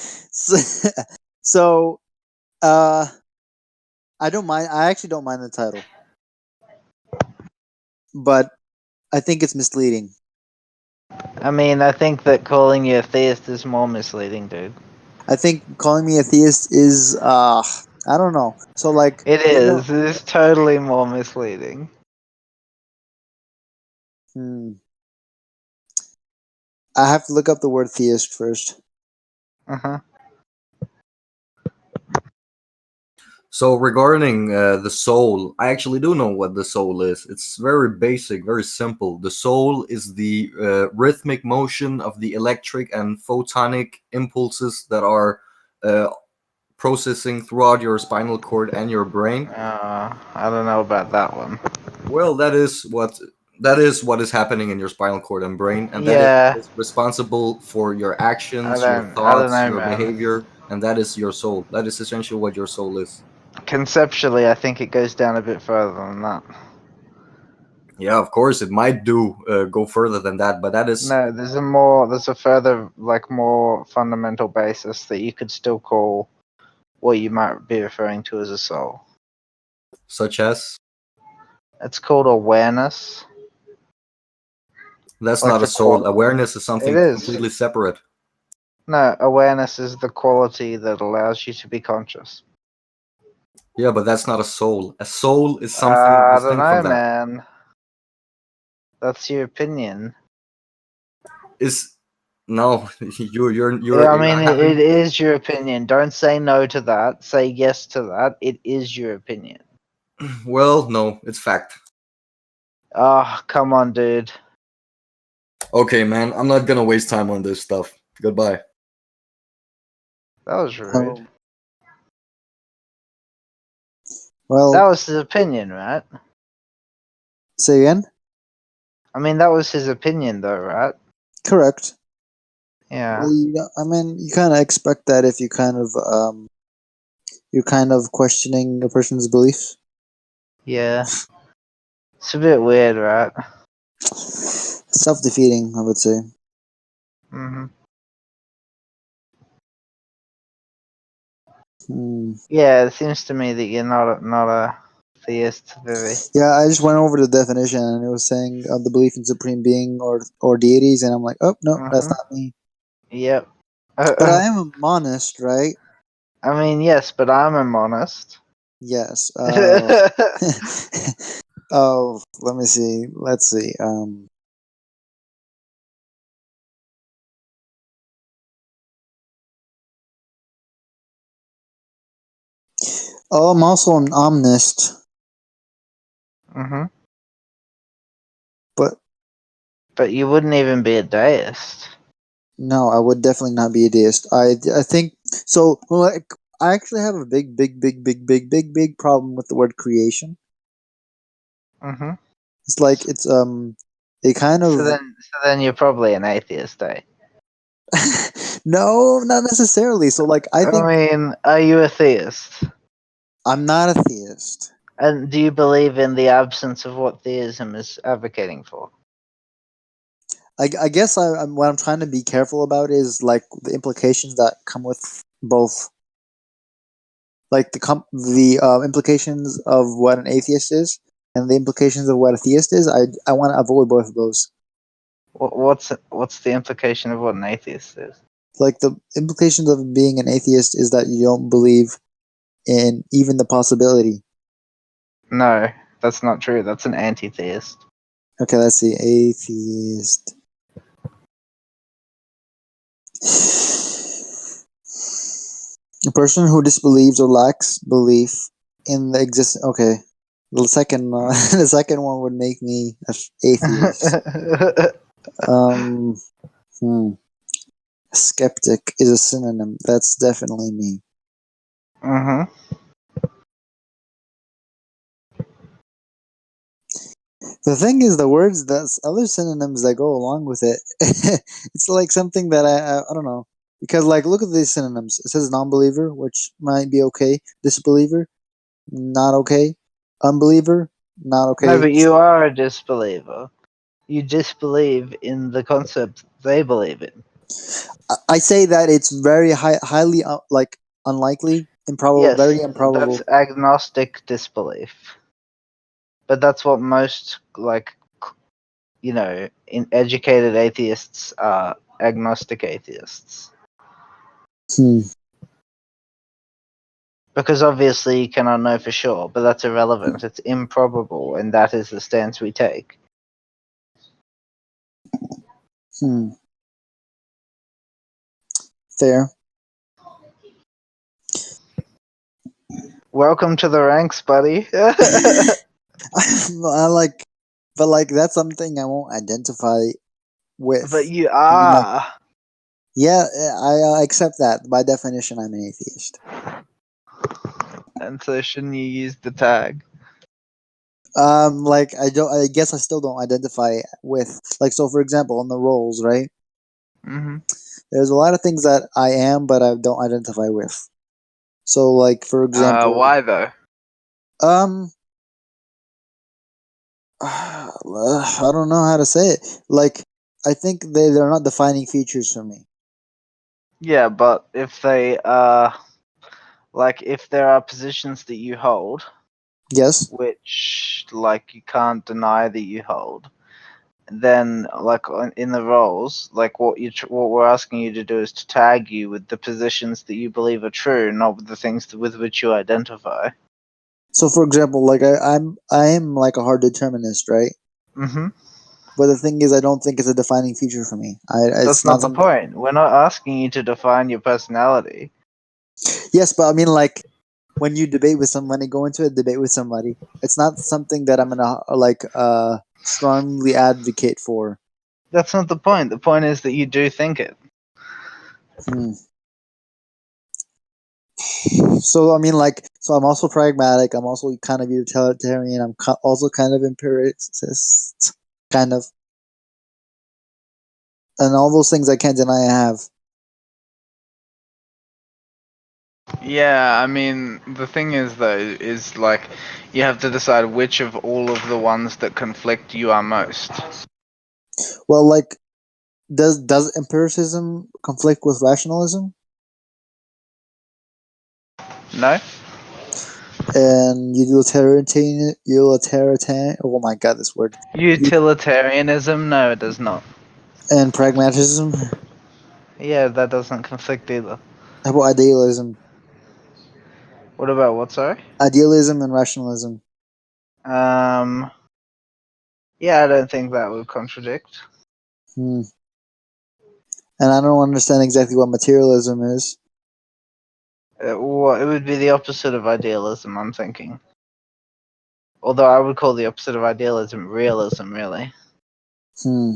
I don't mind. I actually don't mind the title, but I think it's misleading. I mean, I think that calling you a theist is more misleading, dude. I think calling me a theist is I don't know. So like It you know, is. It is totally more misleading. I have to look up the word theist first. Uh-huh. So regarding the soul, I actually do know what the soul is. It's very basic, very simple. The soul is the rhythmic motion of the electric and photonic impulses that are processing throughout your spinal cord and your brain. I don't know about that one. Well, that is what is happening in your spinal cord and brain, and that Yeah, is responsible for your actions, your I don't thoughts, know, your man. behavior, and that is your soul. That is essentially what your soul is. Conceptually, I think it goes down a bit further than that. Yeah, of course, it might go further than that, but that is No, there's a further, like, more fundamental basis that you could still call what you might be referring to as a soul. such as It's called awareness. that's Like not a the soul. Awareness is something It is. completely separate. No, awareness is the quality that allows you to be conscious. Yeah, but that's not a soul. A soul is something I don't distinct from know, that. man. That's your opinion. Is no, Yeah, I you're mean, having. it is your opinion. Don't say no to that. Say yes to that. It is your opinion. Well, no, it's fact. Oh, come on, dude. Okay, man, I'm not gonna waste time on this stuff. Goodbye. That was rude. Well, That was his opinion, right? say again. I mean, that was his opinion, though, right? Correct. Yeah. Well, I mean, you kind of expect that if you're kind of questioning a person's beliefs. Yeah. It's a bit weird, right? Self-defeating, I would say. Mm-hmm. Yeah, it seems to me that you're not a theist, Vivi. Yeah, I just went over the definition and it was saying the belief in supreme being or deities, and I'm like, oh no, that's not me. Yep. But I am a monist, right? I mean, yes, but I'm a monist. Yes. Oh, let me see. Let's see. Oh, I'm also an omnist, Mm-hmm. but But you wouldn't even be a deist. No, I would definitely not be a deist. I think so. Like, I actually have a big problem with the word creation. Mm-hmm. It's like it's a kind of So then you're probably an atheist, eh? no, not necessarily. So like I think mean, are you a theist? I'm not a theist. And do you believe in the absence of what theism is advocating for? I guess what I'm trying to be careful about is like the implications that come with both, like the implications of what an atheist is and the implications of what a theist is. I want to avoid both of those. What's the implication of what an atheist is? Like the implications of being an atheist is that you don't believe in even the possibility. No, that's not true. That's an anti-theist. Okay, let's see. Atheist. A person who disbelieves or lacks belief in the existence. Okay, the second the second one would make me an atheist. Hmm. Skeptic is a synonym. That's definitely me. Mm-hmm. The thing is, the words, that's other synonyms that go along with it. It's like something that I don't know, because like look at these synonyms. It says non-believer, which might be okay. Disbeliever, not okay. Unbeliever, not No, okay. but you are a disbeliever. You disbelieve in the concept they believe in. I say that it's very highly like unlikely, improbable, Yes, very that's improbable. agnostic disbelief. But that's what most, educated atheists are agnostic atheists. Hmm. Because obviously you cannot know for sure, but that's irrelevant. It's improbable, and that is the stance we take. Hmm. Fair. Welcome to the ranks, buddy. I like, but like that's something I won't identify with. But you I mean, like, are. yeah, I accept that. By definition, I'm an atheist. And so shouldn't you use the tag? Like I don't. I guess I still don't identify with. Like, so for example, on the roles, right? Mm-hmm. There's a lot of things that I am, but I don't identify with. So, like, for example, Why though? um, I don't know how to say it. Like, I think they're not defining features for me. Yeah, but if they if there are positions that you hold, Yes. which you can't deny that you hold, then in the roles, what we're asking you to do is to tag you with the positions that you believe are true, not with the things with which you identify. So, for example, like I am like a hard determinist, right? Mm-hmm. But the thing is, I don't think it's a defining feature for me. That's It's not not the something. point. We're not asking you to define your personality. Yes, but I mean, like, when you debate with somebody, go into a debate with somebody, it's not something that I'm gonna strongly advocate for. That's not the point. The point is that you do think it. Hmm. So I mean, like, so I'm also pragmatic. I'm also kind of utilitarian. I'm also kind of empiricist, kind of, and all those things I can't deny I have. Yeah, I mean, the thing is, though, is you have to decide which of all of the ones that conflict you are most. Well, like, does empiricism conflict with rationalism No? and utilitarian? Oh my god, this word. Utilitarianism? No, it does not. And pragmatism. Yeah, that doesn't conflict either. How about idealism? What about what, sorry? Idealism and rationalism. Um, yeah, I don't think that would contradict. Hmm. And I don't understand exactly what materialism is. It would be the opposite of idealism, I'm thinking. Although I would call the opposite of idealism realism, really. Hmm.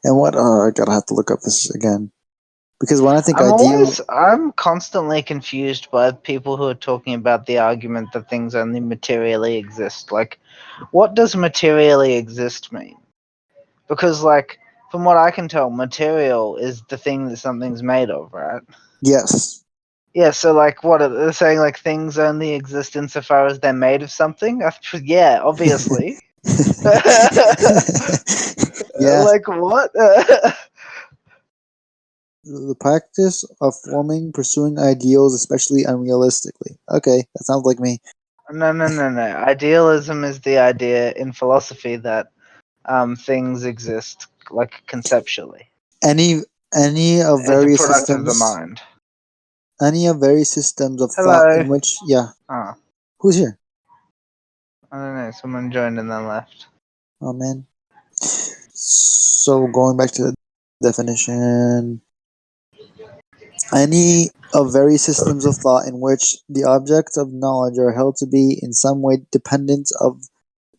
And what? I gotta have to look up this again. Because when I think I'm constantly confused by people who are talking about the argument that things only materially exist. Like, what does materially exist mean? Because, like, from what I can tell, material is the thing that something's made of, right? yes. Yeah, so, like, what are they saying? Like, things only exist insofar as they're made of something? Yeah, obviously. Yeah. Like, what? The practice of pursuing ideals, especially unrealistically. Okay, that sounds like me. No. Idealism is the idea in philosophy that things exist, like, conceptually. Any of As a various product of the systems. mind. Any of various systems of thought Hello. in which, yeah. Oh, Who's here? I don't know. Someone joined and then left. Oh man. So going back to the definition, any of various systems of thought in which the objects of knowledge are held to be in some way dependent of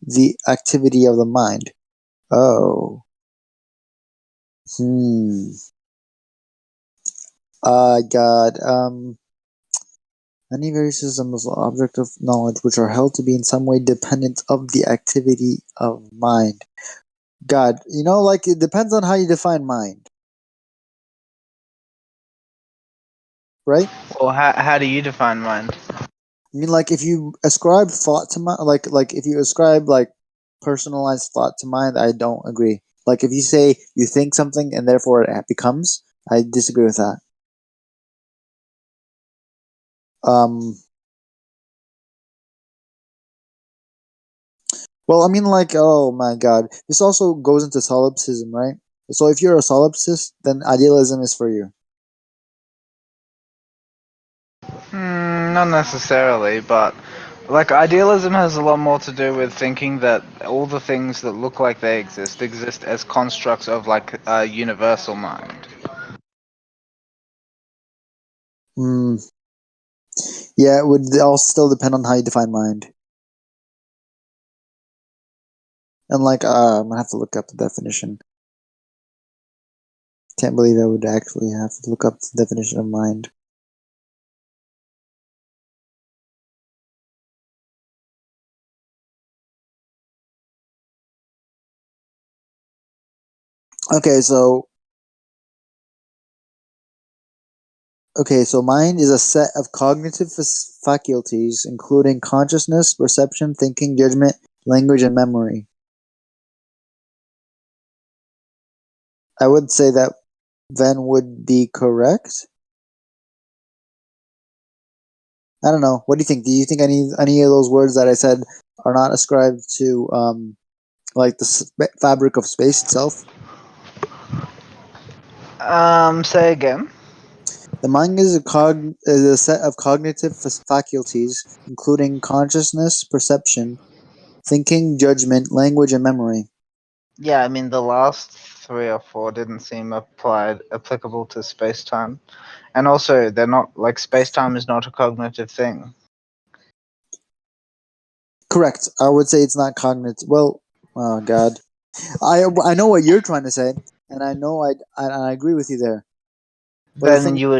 the activity of the mind. Oh. God. Any various systems of object of knowledge which are held to be in some way dependent of the activity of mind. God, like it depends on how you define mind. Right? Well, how do you define mind? I mean, like if you ascribe thought to mind, like if you ascribe like personalized thought to mind, I don't agree. Like if you say you think something and therefore it becomes, I disagree with that. Well, I mean, like, oh my God, this also goes into solipsism, right? So if you're a solipsist, then idealism is for you. Not necessarily, but like idealism has a lot more to do with thinking that all the things that look like they exist as constructs of like a universal mind. Yeah, it would all still depend on how you define mind. And like, I'm gonna have to look up the definition. Can't believe I would actually have to look up the definition of mind. Okay, so mind is a set of cognitive faculties, including consciousness, perception, thinking, judgment, language, and memory. I would say that then would be correct. I don't know. What do you think? Do you think any of those words that I said are not ascribed to like the fabric of space itself? Say again. The mind is a set of cognitive faculties, including consciousness, perception, thinking, judgment, language, and memory. Yeah, I mean the last 3 or 4 didn't seem applicable to space-time, and also they're not like space-time is not a cognitive thing. Correct. I would say it's not cognitive. Well, oh God, I know what you're trying to say, and I know I agree with you there. But Then you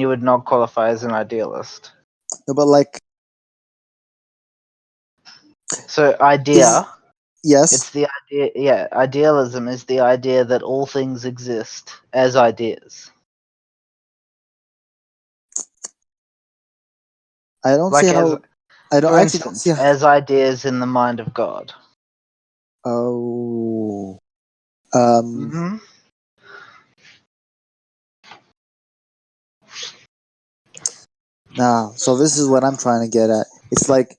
would not qualify as an idealist. no, but like, So idea. Yes. It's the idea. Yeah, idealism is the idea that all things exist as ideas. I don't Like see how. I don't. for I actually don't instance, see how. as ideas in the mind of God. Oh. Mm-hmm. Nah. So this is what I'm trying to get at. It's like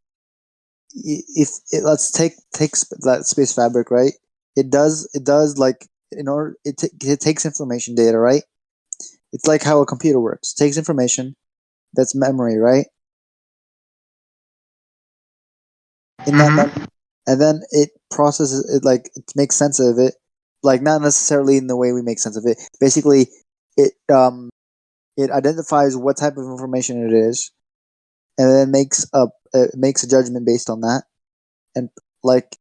if let's take that space fabric, right? It does like it takes information data, right? It's like how a computer works. It takes information, that's memory, right? In that memory, and then it processes it, like it makes sense of it, like not necessarily in the way we make sense of it. Basically, it identifies what type of information it is, and then makes a judgment based on that, and like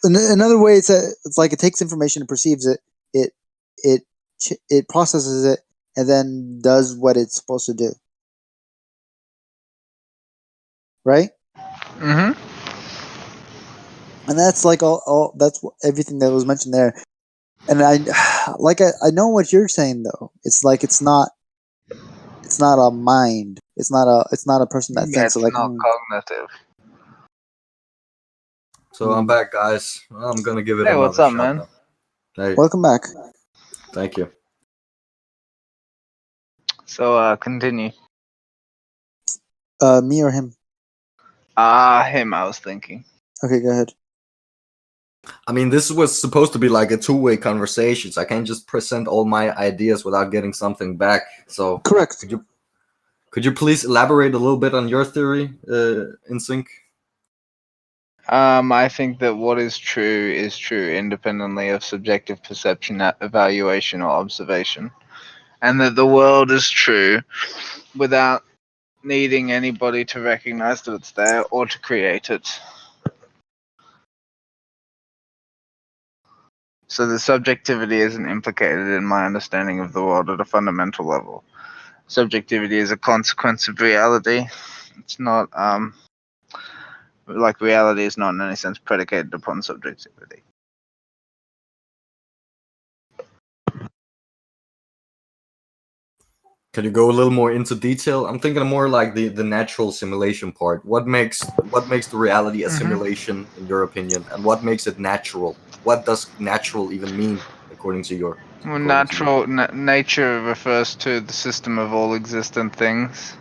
another way, it's like it takes information and perceives it. It processes it and then does what it's supposed to do. Right? Mm-hmm. And that's like all that's everything that was mentioned there. And I know what you're saying though. It's like it's not a mind. It's not a person that Yeah, thinks. So it's like, not cognitive. So I'm back, guys. I'm gonna give it Hey, another what's up, shot man? now. Hey, welcome back. thank you. So, continue. Me or him? Him, I was thinking. Okay, go ahead. I mean, this was supposed to be like a two-way conversation. So I can't just present all my ideas without getting something back. So Correct. could you please elaborate a little bit on your theory, in sync? I think that what is true independently of subjective perception, evaluation, or observation. And that the world is true without needing anybody to recognize that it's there or to create it. So the subjectivity isn't implicated in my understanding of the world at a fundamental level. Subjectivity is a consequence of reality. It's not, like reality is not in any sense predicated upon subjectivity. Can you go a little more into detail? I'm thinking more like the natural simulation part. What makes the reality a simulation in your opinion, and what makes it natural? What does natural even mean according to your? Well, according to you? nature refers to the system of all existent things.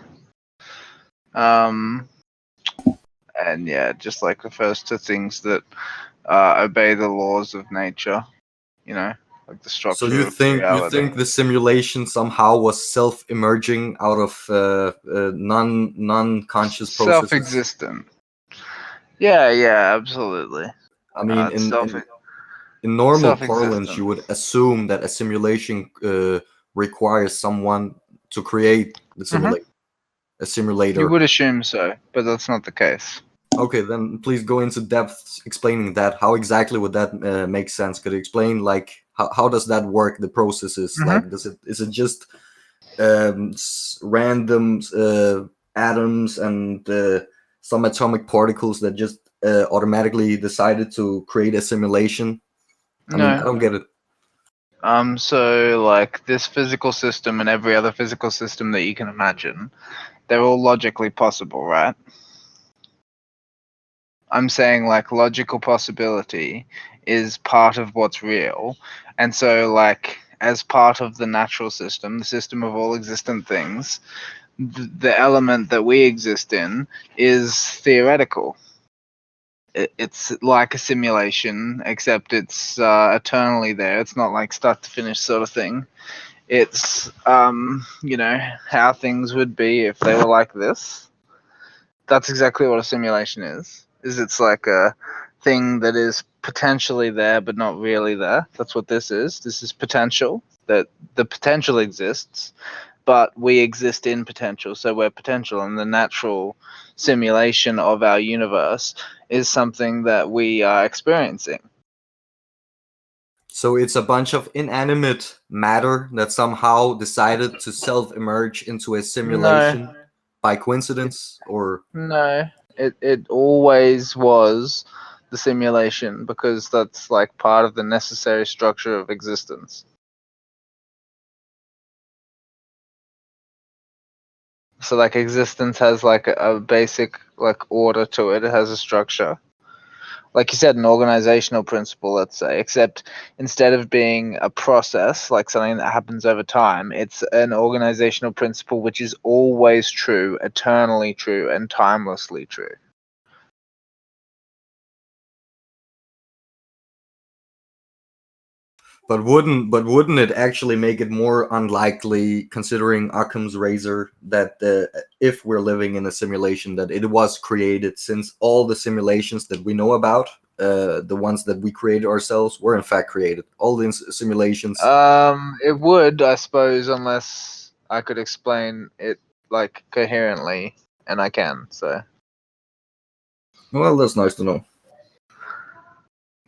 And yeah, just like refers to things that obey the laws of nature. You know, like the So structure you of think reality. the simulation somehow was self-emerging out of non-conscious processes? Self-existent. Yeah, absolutely. I mean, It's in normal parlance, self-existent. you would assume that a simulation requires someone to create the simulation, a simulator. You would assume so, but that's not the case. Okay, then please go into depth explaining that. How exactly would that make sense? Could you explain like how does that work? The processes, like is it just random atoms and some atomic particles that just automatically decided to create a simulation? I mean, I don't get it. So like this physical system and every other physical system that you can imagine, they're all logically possible, right? I'm saying like logical possibility is part of what's real. And so like as part of the natural system, the system of all existent things, the element that we exist in is theoretical. It's like a simulation, except it's eternally there. It's not like start to finish sort of thing. It's how things would be if they were like this. That's exactly what a simulation is. It's like a thing that is potentially there but not really there. That's what this is. This is potential. That the potential exists, but we exist in potential. So we're potential, and the natural simulation of our universe is something that we are experiencing. So it's a bunch of inanimate matter that somehow decided to self-emerge into a simulation by coincidence, or no, it always was the simulation, because that's like part of the necessary structure of existence. So like existence has like a basic like order to it. It has a structure. Like you said, an organizational principle, let's say, except instead of being a process, like something that happens over time, it's an organizational principle which is always true, eternally true, and timelessly true. But wouldn't it actually make it more unlikely, considering Occam's razor, that if we're living in a simulation, that it was created, since all the simulations that we know about, the ones that we created ourselves, were in fact created. All these simulations. It would, I suppose, unless I could explain it like coherently, and I can. So. Well, that's nice to know.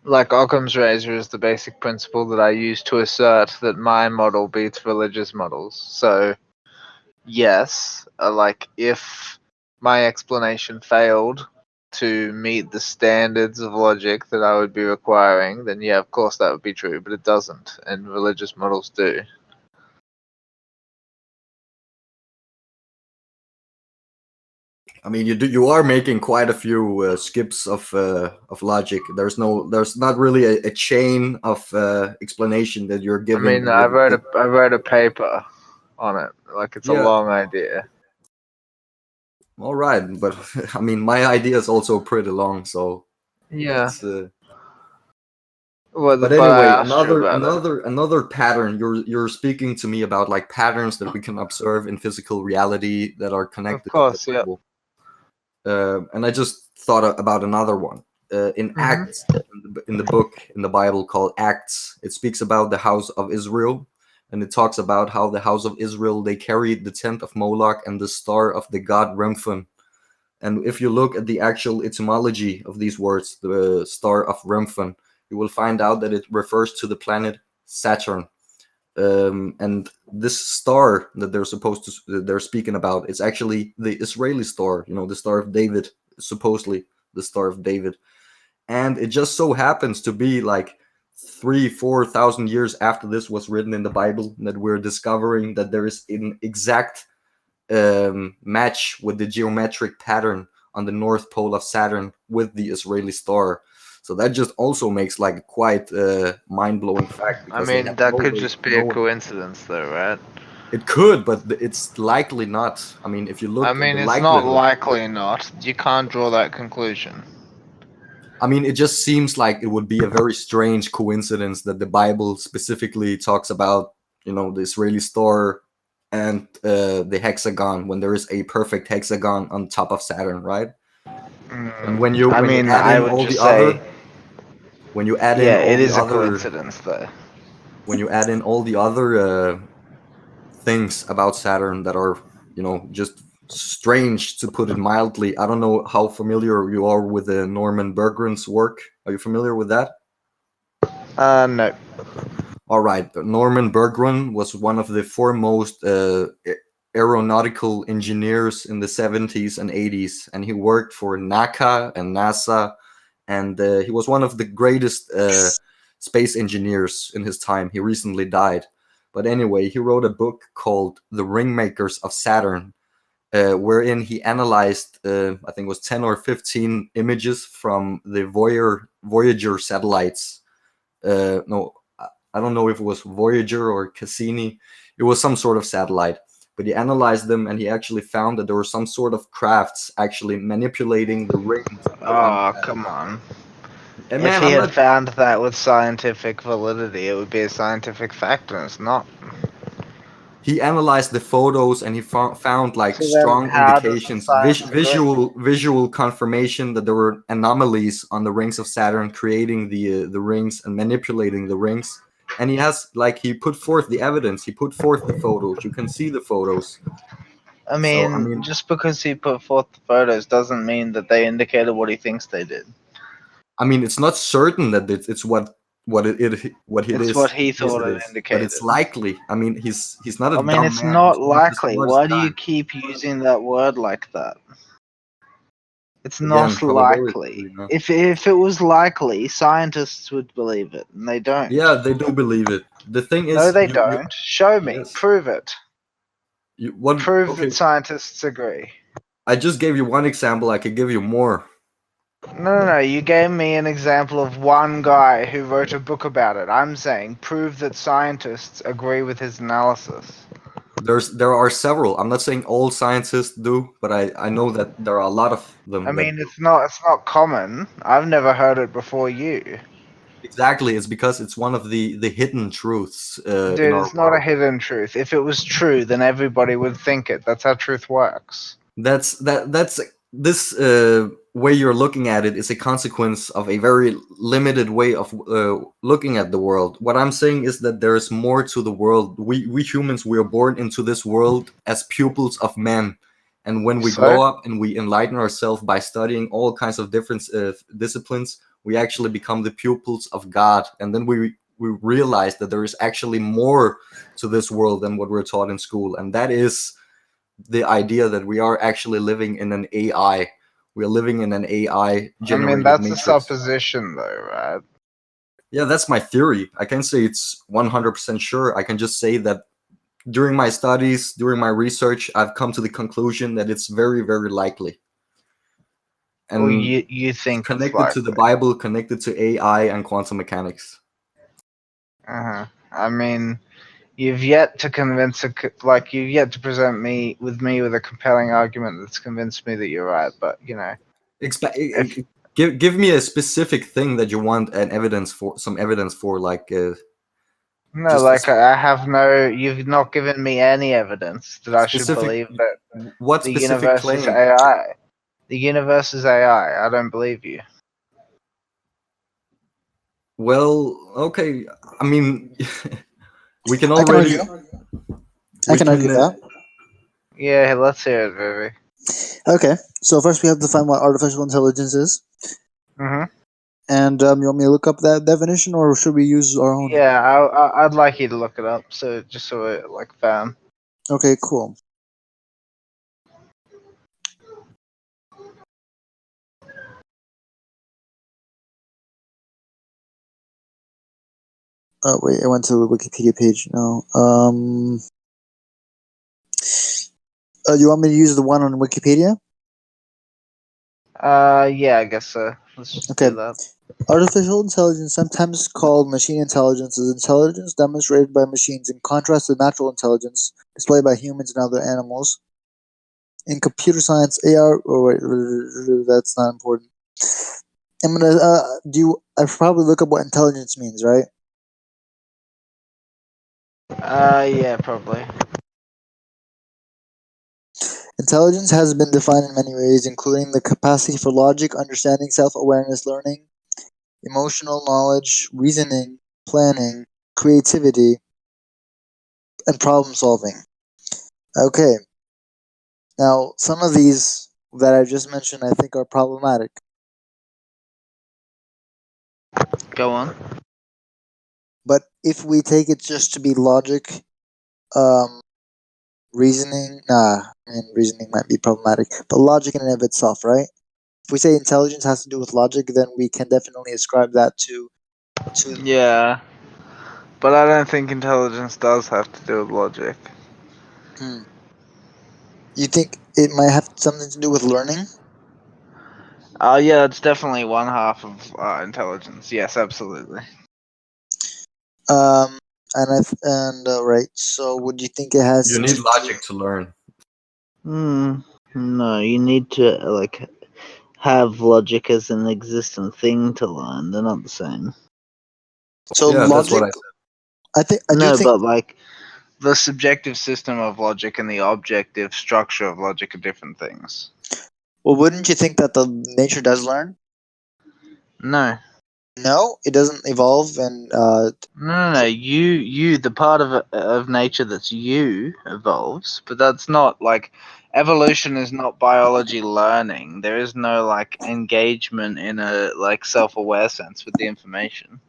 Like Occam's razor is the basic principle that I use to assert that my model beats religious models. So, yes, like if my explanation failed to meet the standards of logic that I would be requiring, then yeah, of course that would be true, but it doesn't, and religious models do. I mean, you are making quite a few skips of logic. There's not really a chain of explanation that you're I giving. mean, I wrote a paper on it. Like it's a Yeah, long idea. all right, but I mean, my idea is also pretty long, so Yeah. it's. Well, But but I anyway, asked you about it. another pattern. You're speaking to me about like patterns that we can observe in physical reality that are Of connected to the course, yeah. Bible. And I just thought about another one. In Mhm. Acts, in the book in the Bible called Acts, it speaks about the house of Israel, and it talks about how the house of Israel, they carried the tent of Moloch and the star of the god Remphan. And if you look at the actual etymology of these words, the star of Remphan, you will find out that it refers to the planet Saturn. And this star that they're speaking about, it's actually the Israeli star, the Star of David, supposedly the Star of David. And it just so happens to be like 3,000-4,000 years after this was written in the Bible that we're discovering that there is an exact match with the geometric pattern on the north pole of Saturn with the Israeli star. So that just also makes like a quite mind-blowing fact. I Because they mean, have that no could way just of be a knowing. coincidence, though, right? It could, but it's likely not. I mean, if you I look at mean, the it's not likelihood, likely not. You can't draw that conclusion. I mean, it just seems like it would be a very strange coincidence that the Bible specifically talks about, the Israeli star and the hexagon when there is a perfect hexagon on top of Saturn, right? And when you I when you mean, add I in would all just the say, other when you add in yeah, all it the is a other coincidence, though. when you add in all the other things about Saturn that are, just strange, to put it mildly. I don't know how familiar you are with Norman Berggren's work. Are you familiar with that? No. All right. Norman Berggren was one of the foremost aeronautical engineers in the 70s and 80s, and he worked for NACA and NASA, and he was one of the greatest space engineers in his time. He recently died. But anyway, he wrote a book called The Ringmakers of Saturn, wherein he analyzed, I think it was 10 or 15 images from the Voyager satellites. No, I don't know if it was Voyager or Cassini. It was some sort of satellite. But he analyzed them, and he actually found that there were some sort of crafts actually manipulating the rings around Oh, Saturn. come on. And If man, he I'm had not. found that with scientific validity, it would be a scientific fact, and it's not. He analyzed the photos, and he found like So then, strong how does the indications, science agree? visual confirmation that there were anomalies on the rings of Saturn, creating the rings and manipulating the rings. And he put forth the evidence. He put forth the photos. You can see the photos. I So I mean, mean, just because he put forth the photos doesn't mean that they indicated what he thinks they did. it's not certain that it's what it It's what is. he Is thought it it is, but it's indicated. likely. I mean, he's not a I mean, dumb it's man. not He's just likely. smart as a Why do you dime. keep using that word like that? It's Again, not probability. likely. You know? If it was likely, scientists would believe it, and they don't. Yeah, they do believe it. The thing No, is, they you don't. Show me. yes. Prove it. What? Prove that Okay, scientists agree. I just gave you one example. I could give you more. No. You gave me an example of one guy who wrote a book about it. I'm saying prove that scientists agree with his analysis. There are several. I'm not saying all scientists do, but I know that there are a lot of I them that mean, do. it's not common. I've never heard it before you. Exactly, it's because it's one of the hidden truths in Dude, our it's not a world. hidden truth. If it was true, then everybody would think it. That's how truth works. That's this way you're looking at it is a consequence of a very limited way of looking at the world. What I'm saying is that there is more to the world. We humans, we are born into this world as pupils of men, and when we So? grow up and we enlighten ourselves by studying all kinds of different disciplines, we actually become the pupils of God, and then we realize that there is actually more to this world than what we're taught in school, and that is the idea that we are actually living in an AI. We are living in an AI generated that's matrix. a supposition, though, right? Yeah, that's my theory. I can't say it's 100% sure. I can just say that during my studies, during my research, I've come to the conclusion that it's very, very likely. And Or you think connected to the Bible, connected to AI and quantum mechanics. I mean, you've yet to convince you've yet to present me with a compelling argument that's convinced me that you're right. But give me a specific thing that you want some evidence for, like. No, I have no. You've not given me any evidence that I should believe that what the specific universe claim? is AI. The universe is AI. I don't believe you. Well, okay. I mean, we can I can already. argue that. Yeah, let's hear it, baby. Okay, so first we have to find what artificial intelligence is. And you want me to look up that definition, or should we use our own? Yeah, I'd like you to look it up, so we're fam. Okay, cool. Oh wait, I went to the Wikipedia page now. You want me to use the one on Wikipedia? Yeah, I guess so. Let's just do that. Artificial intelligence, sometimes called machine intelligence, is intelligence demonstrated by machines in contrast to natural intelligence displayed by humans and other animals. In computer science, AR. Oh wait, that's not important. I'm gonna I should probably look up what intelligence means, right? Yeah, probably. Intelligence has been defined in many ways, including the capacity for logic, understanding, self-awareness, learning, emotional knowledge, reasoning, planning, creativity, and problem solving. Okay. Now, some of these that I just mentioned I think are problematic. Go on. But if we take it just to be logic, reasoning, reasoning might be problematic, but logic in and of itself, right? If we say intelligence has to do with logic, then we can definitely ascribe that to. Yeah, but I don't think intelligence does have to do with logic. You think it might have something to do with learning? Yeah, it's definitely one half of intelligence. Yes, absolutely. Right. So, would you think it has? You need logic to learn. No, you need to have logic as an existent thing to learn. They're not the same. So yeah, logic. That's what I think. But the subjective system of logic and the objective structure of logic are different things. Well, wouldn't you think that the nature does learn? No. No, it doesn't evolve and. No. You, the part of nature that's you evolves, but that's not evolution is not biology learning. There is no engagement in a self-aware sense with the information.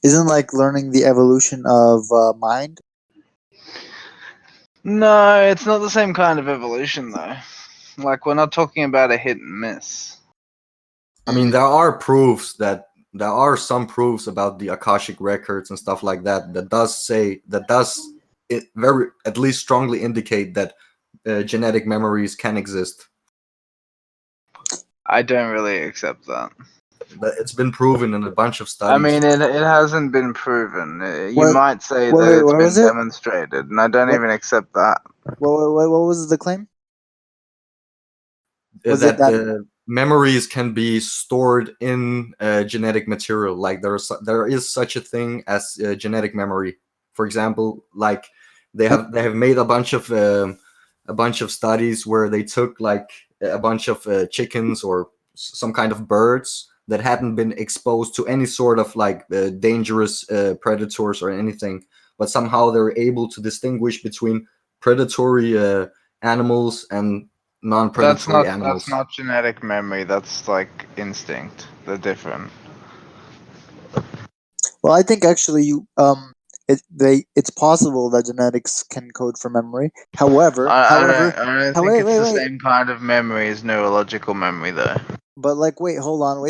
Isn't learning the evolution of mind? No, it's not the same kind of evolution though. We're not talking about a hit and miss. I mean, there are some proofs about the Akashic records and stuff like that does at least strongly indicate that genetic memories can exist. I don't really accept that. But it's been proven in a bunch of studies. I mean, it hasn't been proven. You might say that it's been demonstrated, and I don't even accept that. What was the claim? That memories can be stored in genetic material. There is such a thing as genetic memory. For example, they have made a bunch of studies where they took a bunch of chickens or some kind of birds that hadn't been exposed to any sort of dangerous predators or anything, but somehow they're able to distinguish between predatory animals and non-predatory animals. That's not genetic memory. That's instinct. They're different. Well, I think actually it's possible that genetics can code for memory. However, I don't think it's the same kind of memory as neurological memory, though. But like, wait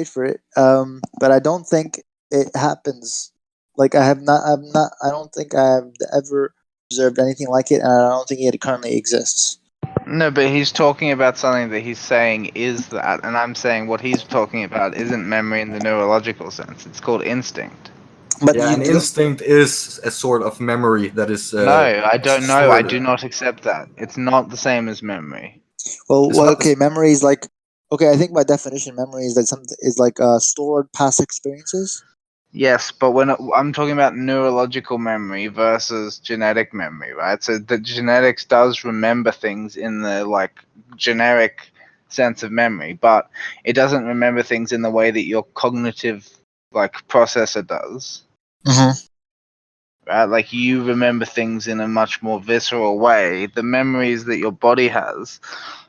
for it. But I don't think it happens. Like, I don't think I have ever observed anything like it, and I don't think it currently exists. No, but he's talking about something that he's saying is that, and I'm saying what he's talking about isn't memory in the neurological sense. It's called instinct. But Yeah, an instinct is a sort of memory that is. No, I don't know. I do not accept that. It's not the same as memory. Well, okay, memory is like, okay, I think by definition, memory is that something is like stored past experiences. Yes, but when I'm talking about neurological memory versus genetic memory, right? So the genetics does remember things in the like generic sense of memory, but it doesn't remember things in the way that your cognitive like processor does. Mm-hmm. Right? Like you remember things in a much more visceral way. The memories that your body has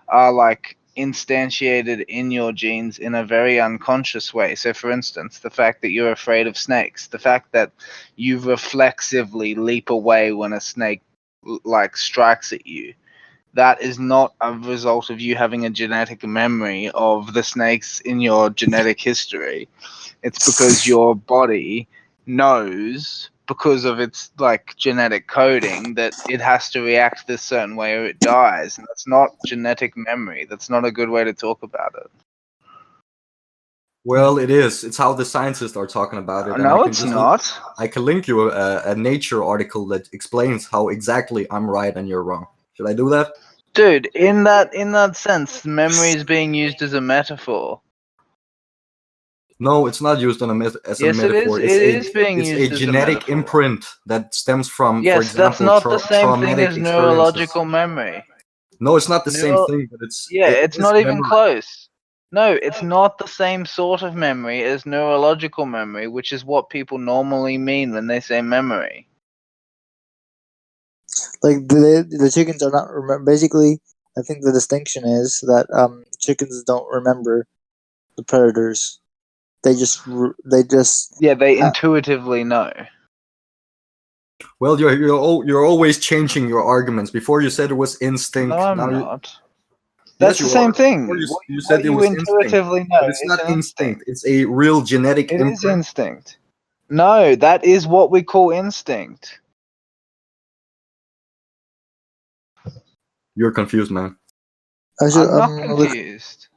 are like instantiated in your genes in a very unconscious way. So for instance, the fact that you're afraid of snakes, the fact that you reflexively leap away when a snake like strikes at you, that is not a result of you having a genetic memory of the snakes in your genetic history. It's because your body knows, because of its like genetic coding, that it has to react this certain way or it dies, and that's not genetic memory. That's not a good way to talk about it. Well, it is. It's how the scientists are talking about it. No, it's not. I can link you a Nature article that explains how exactly I'm right and you're wrong. Should I do that? Dude, in that sense, memory is being used as a metaphor. No, it's not used as a metaphor. It is being used as a genetic imprint that stems from, yes, for example, that's not the same thing as neurological experiences. Memory. No, it's not the same thing, but it's not even close. No, it's not the same sort of memory as neurological memory, which is what people normally mean when they say memory. Like the chickens are not basically. I think the distinction is that chickens don't remember the predators. They just they intuitively know. Well, you're always changing your arguments. Before you said it was instinct. No, I'm not. That's the same thing. You said it was intuitively instinct, but it's not instinct. It's a real genetic imprint. It is instinct. No, that is what we call instinct. You're confused, man. I'm not confused.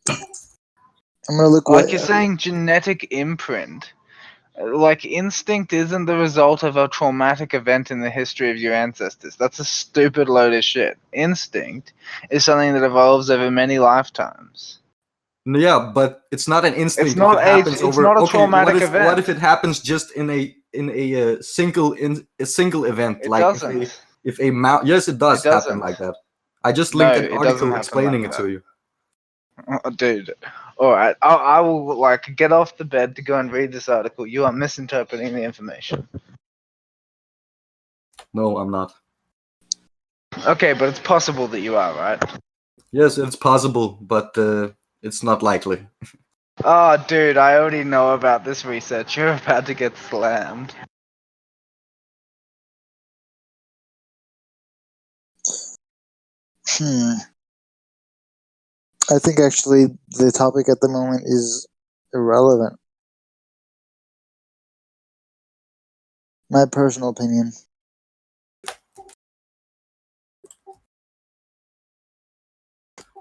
I'm gonna look. Like you're saying, genetic imprint. Like instinct isn't the result of a traumatic event in the history of your ancestors. That's a stupid load of shit. Instinct is something that evolves over many lifetimes. Yeah, but it's not an instinct. It's not a traumatic event. What if it happens just in a single event? It like doesn't. If a mouse, yes, it does happen like that. I just linked an article explaining it to you. Oh, dude. Alright, I will like get off the bed to go and read this article. You are misinterpreting the information. No, I'm not. Okay, but it's possible that you are, right? Yes, it's possible, but it's not likely. Oh, dude, I already know about this research. You're about to get slammed. I think actually the topic at the moment is irrelevant. My personal opinion.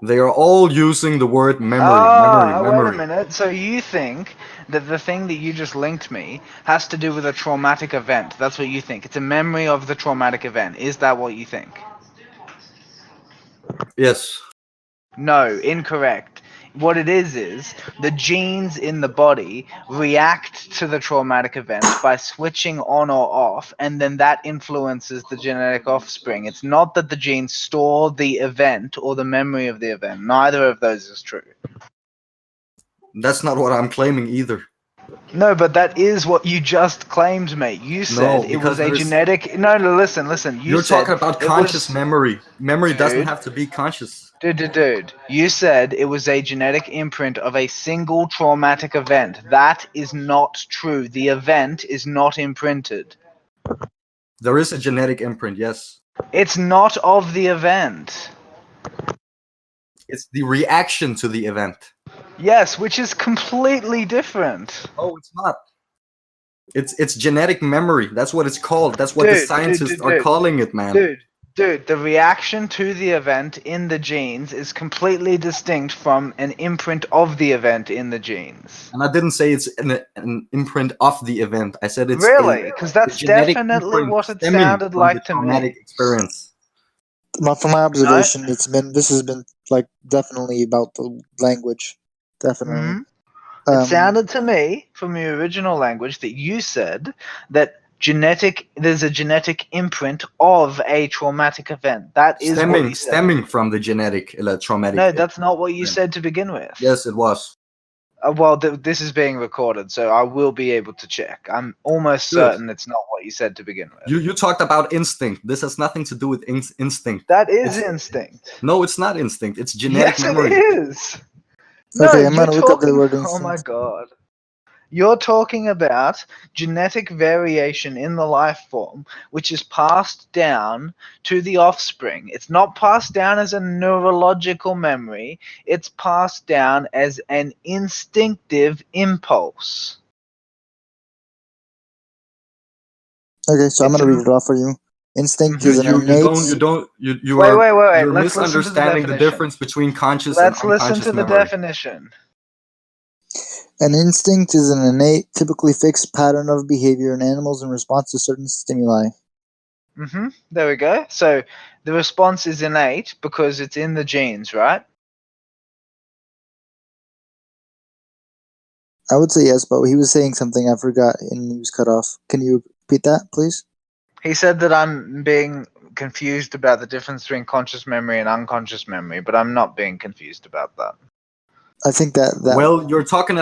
They are all using the word memory. Memory. Wait a minute. So you think that the thing that you just linked me has to do with a traumatic event? That's what you think. It's a memory of the traumatic event. Is that what you think? Yes. No, incorrect. What it is the genes in the body react to the traumatic event by switching on or off, and then that influences the genetic offspring. It's not that the genes store the event or the memory of the event. Neither of those is true. That's not what I'm claiming either. No, but that is what you just claimed, mate. You said it was a genetic... No, listen. You're talking about conscious memory. Memory doesn't have to be conscious. Dude, you said it was a genetic imprint of a single traumatic event. That is not true. The event is not imprinted. There is a genetic imprint, yes. It's not of the event. It's the reaction to the event. Yes, which is completely different. Oh, it's not. It's genetic memory. That's what it's called. That's what the scientists are calling it, man. Dude, the reaction to the event in the genes is completely distinct from an imprint of the event in the genes. And I didn't say it's an imprint of the event. I said it's really, because that's definitely what it sounded like to me. Experience. Not from my observation. This has been like definitely about the language, definitely. Mm-hmm. It sounded to me from the original language that you said that there's a genetic imprint of a traumatic event. That is stemming from the genetic traumatic. No, that's not what you said to begin with. Yes, it was. Well, this is being recorded, so I will be able to check. I'm almost certain it's not what you said to begin with. You talked about instinct. This has nothing to do with instinct. That is instinct. No, it's not instinct. It's genetic memory. Yes, it is. Okay, I'm gonna look up the word instinct. Oh my god. You're talking about genetic variation in the life form, which is passed down to the offspring. It's not passed down as a neurological memory. It's passed down as an instinctive impulse. Okay, so I'm going to read it off for you. Instinct is an innate... Wait. You're misunderstanding the difference between conscious and unconscious memory. Let's listen to the definition. An instinct is an innate, typically fixed pattern of behavior in animals in response to certain stimuli. There we go. So the response is innate because it's in the genes, right? I would say yes, but he was saying something I forgot and he was cut off. Can you repeat that, please? He said that I'm being confused about the difference between conscious memory and unconscious memory, but I'm not being confused about that. I think that... Well, you're talking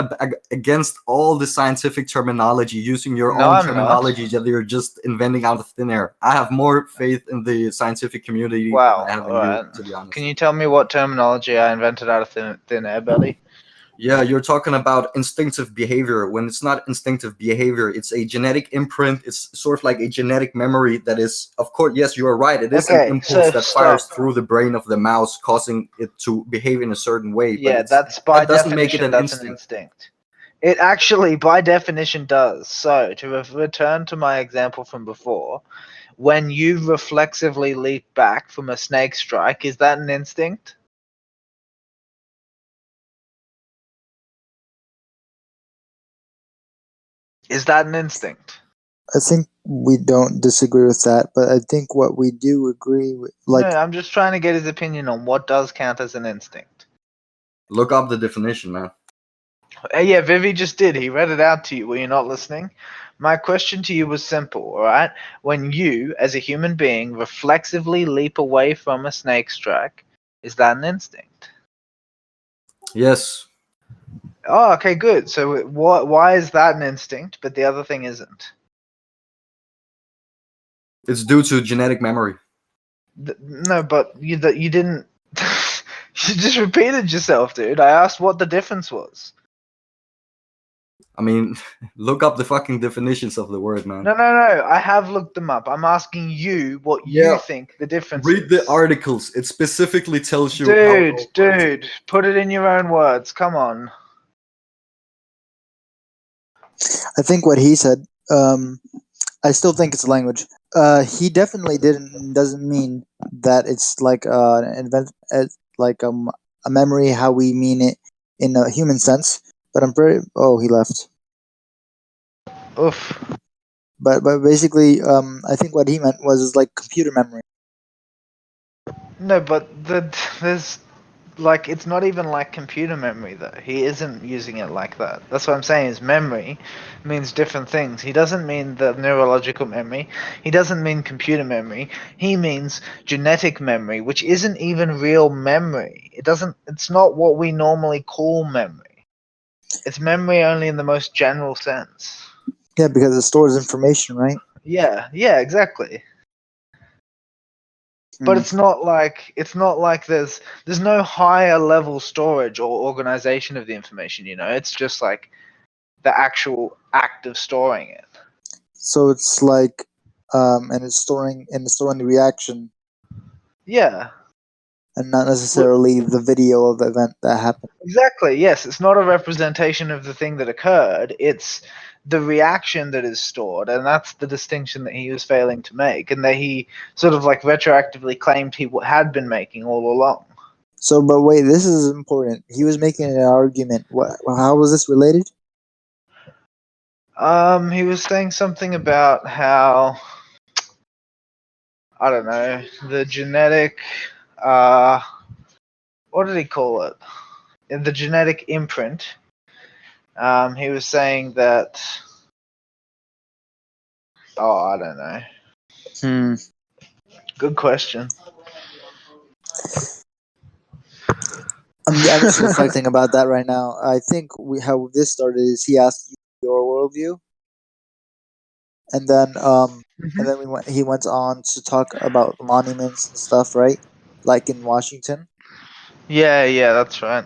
against all the scientific terminology, using your own terminology that you're just inventing out of thin air. I have more faith in the scientific community than I have in you, to be honest. Can you tell me what terminology I invented out of thin air, buddy? Yeah, you're talking about instinctive behavior. When it's not instinctive behavior, it's a genetic imprint. It's sort of like a genetic memory that is, of course, yes, you are right. It is an impulse that fires through the brain of the mouse, causing it to behave in a certain way. Yeah, that doesn't make it an instinct. It actually, by definition, does. So, to return to my example from before, when you reflexively leap back from a snake strike, is that an instinct? Is that an instinct? I think we don't disagree with that, but I think what we do agree with... No, I'm just trying to get his opinion on what does count as an instinct. Look up the definition, man. Yeah, Vivi just did. He read it out to you. Were you not listening? My question to you was simple, alright? When you, as a human being, reflexively leap away from a snake strike, is that an instinct? Yes. Oh, okay, good. So why is that an instinct, but the other thing isn't? It's due to genetic memory. No, but you didn't... You just repeated yourself, dude. I asked what the difference was. I mean, look up the fucking definitions of the word, man. No. I have looked them up. I'm asking you what you think the difference is. Read the articles. It specifically tells you... Dude, put it in your own words. Come on. I think what he said, I still think it's language. He definitely doesn't mean that it's like a memory how we mean it in a human sense. But I'm pretty... Oh, he left. Oof. But basically, I think what he meant was like computer memory. No, but there's... Like, it's not even like computer memory, though. He isn't using it like that. That's what I'm saying, is memory means different things. He doesn't mean the neurological memory. He doesn't mean computer memory. He means genetic memory, which isn't even real memory. It's not what we normally call memory. It's memory only in the most general sense. Yeah, because it stores information, right? Yeah, exactly. But it's not like there's no higher level storage or organization of the information. It's just like the actual act of storing it. So it's like, and it's storing the reaction, Yeah. and not necessarily the video of the event that happened. Exactly. Yes, it's not a representation of the thing that occurred. It's the reaction that is stored, and that's the distinction that he was failing to make, and that he sort of like retroactively claimed he had been making all along. So, but wait, this is important. He was making an argument. How was this related? He was saying something about how, I don't know, the genetic, what did he call it? The genetic imprint. He was saying that, I don't know. Good question. I'm just reflecting about that right now. I think how this started is he asked you your worldview, and then he went on to talk about monuments and stuff, right? Like in Washington. Yeah, that's right.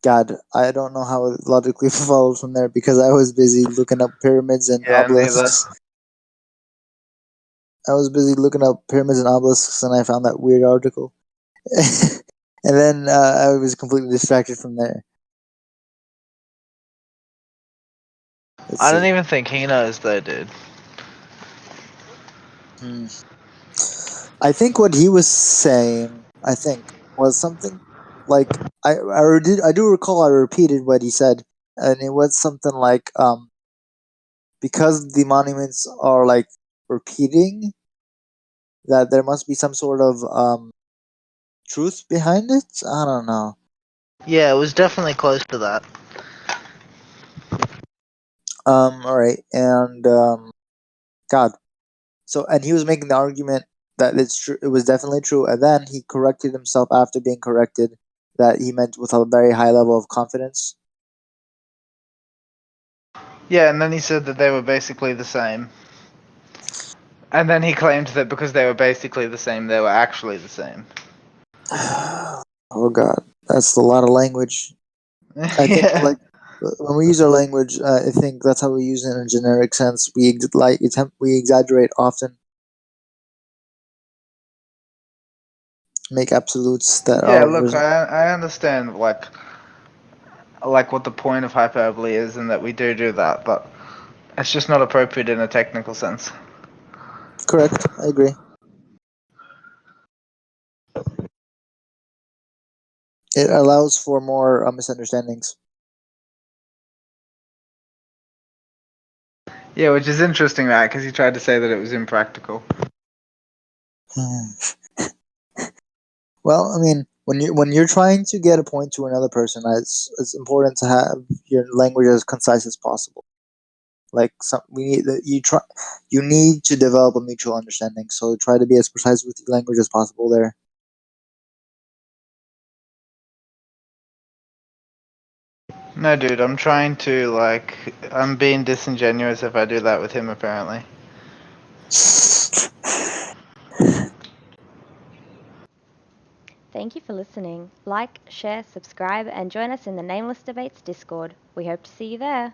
God, I don't know how it logically followed from there because I was busy looking up pyramids and obelisks. I was busy looking up pyramids and obelisks, and I found that weird article. And then I was completely distracted from there. I don't even think he knows though, dude. I think what he was saying, was something like I do recall I repeated what he said, and it was something like because the monuments are like repeating, that there must be some sort of truth behind it. I don't know. Yeah, it was definitely close to that. All right, and God. So, and he was making the argument that it's true. It was definitely true, and then he corrected himself after being corrected that he meant with a very high level of confidence. Yeah, and then he said that they were basically the same. And then he claimed that because they were basically the same, they were actually the same. Oh God, that's a lot of language. I think like when we use our language, I think that's how we use it in a generic sense. We exaggerate often, make absolutes that Yeah, are. look, I understand like what the point of hyperbole is, and that we do that, but it's just not appropriate in a technical sense. Correct. I agree. It allows for more misunderstandings. Yeah, which is interesting, right? Because he tried to say that it was impractical. Well, I mean, when you're trying to get a point to another person, it's important to have your language as concise as possible. Like you need to develop a mutual understanding. So try to be as precise with your language as possible there. No, dude, I'm trying to I'm being disingenuous if I do that with him, apparently. Thank you for listening. Like, share, subscribe, and join us in the Nameless Debates Discord. We hope to see you there.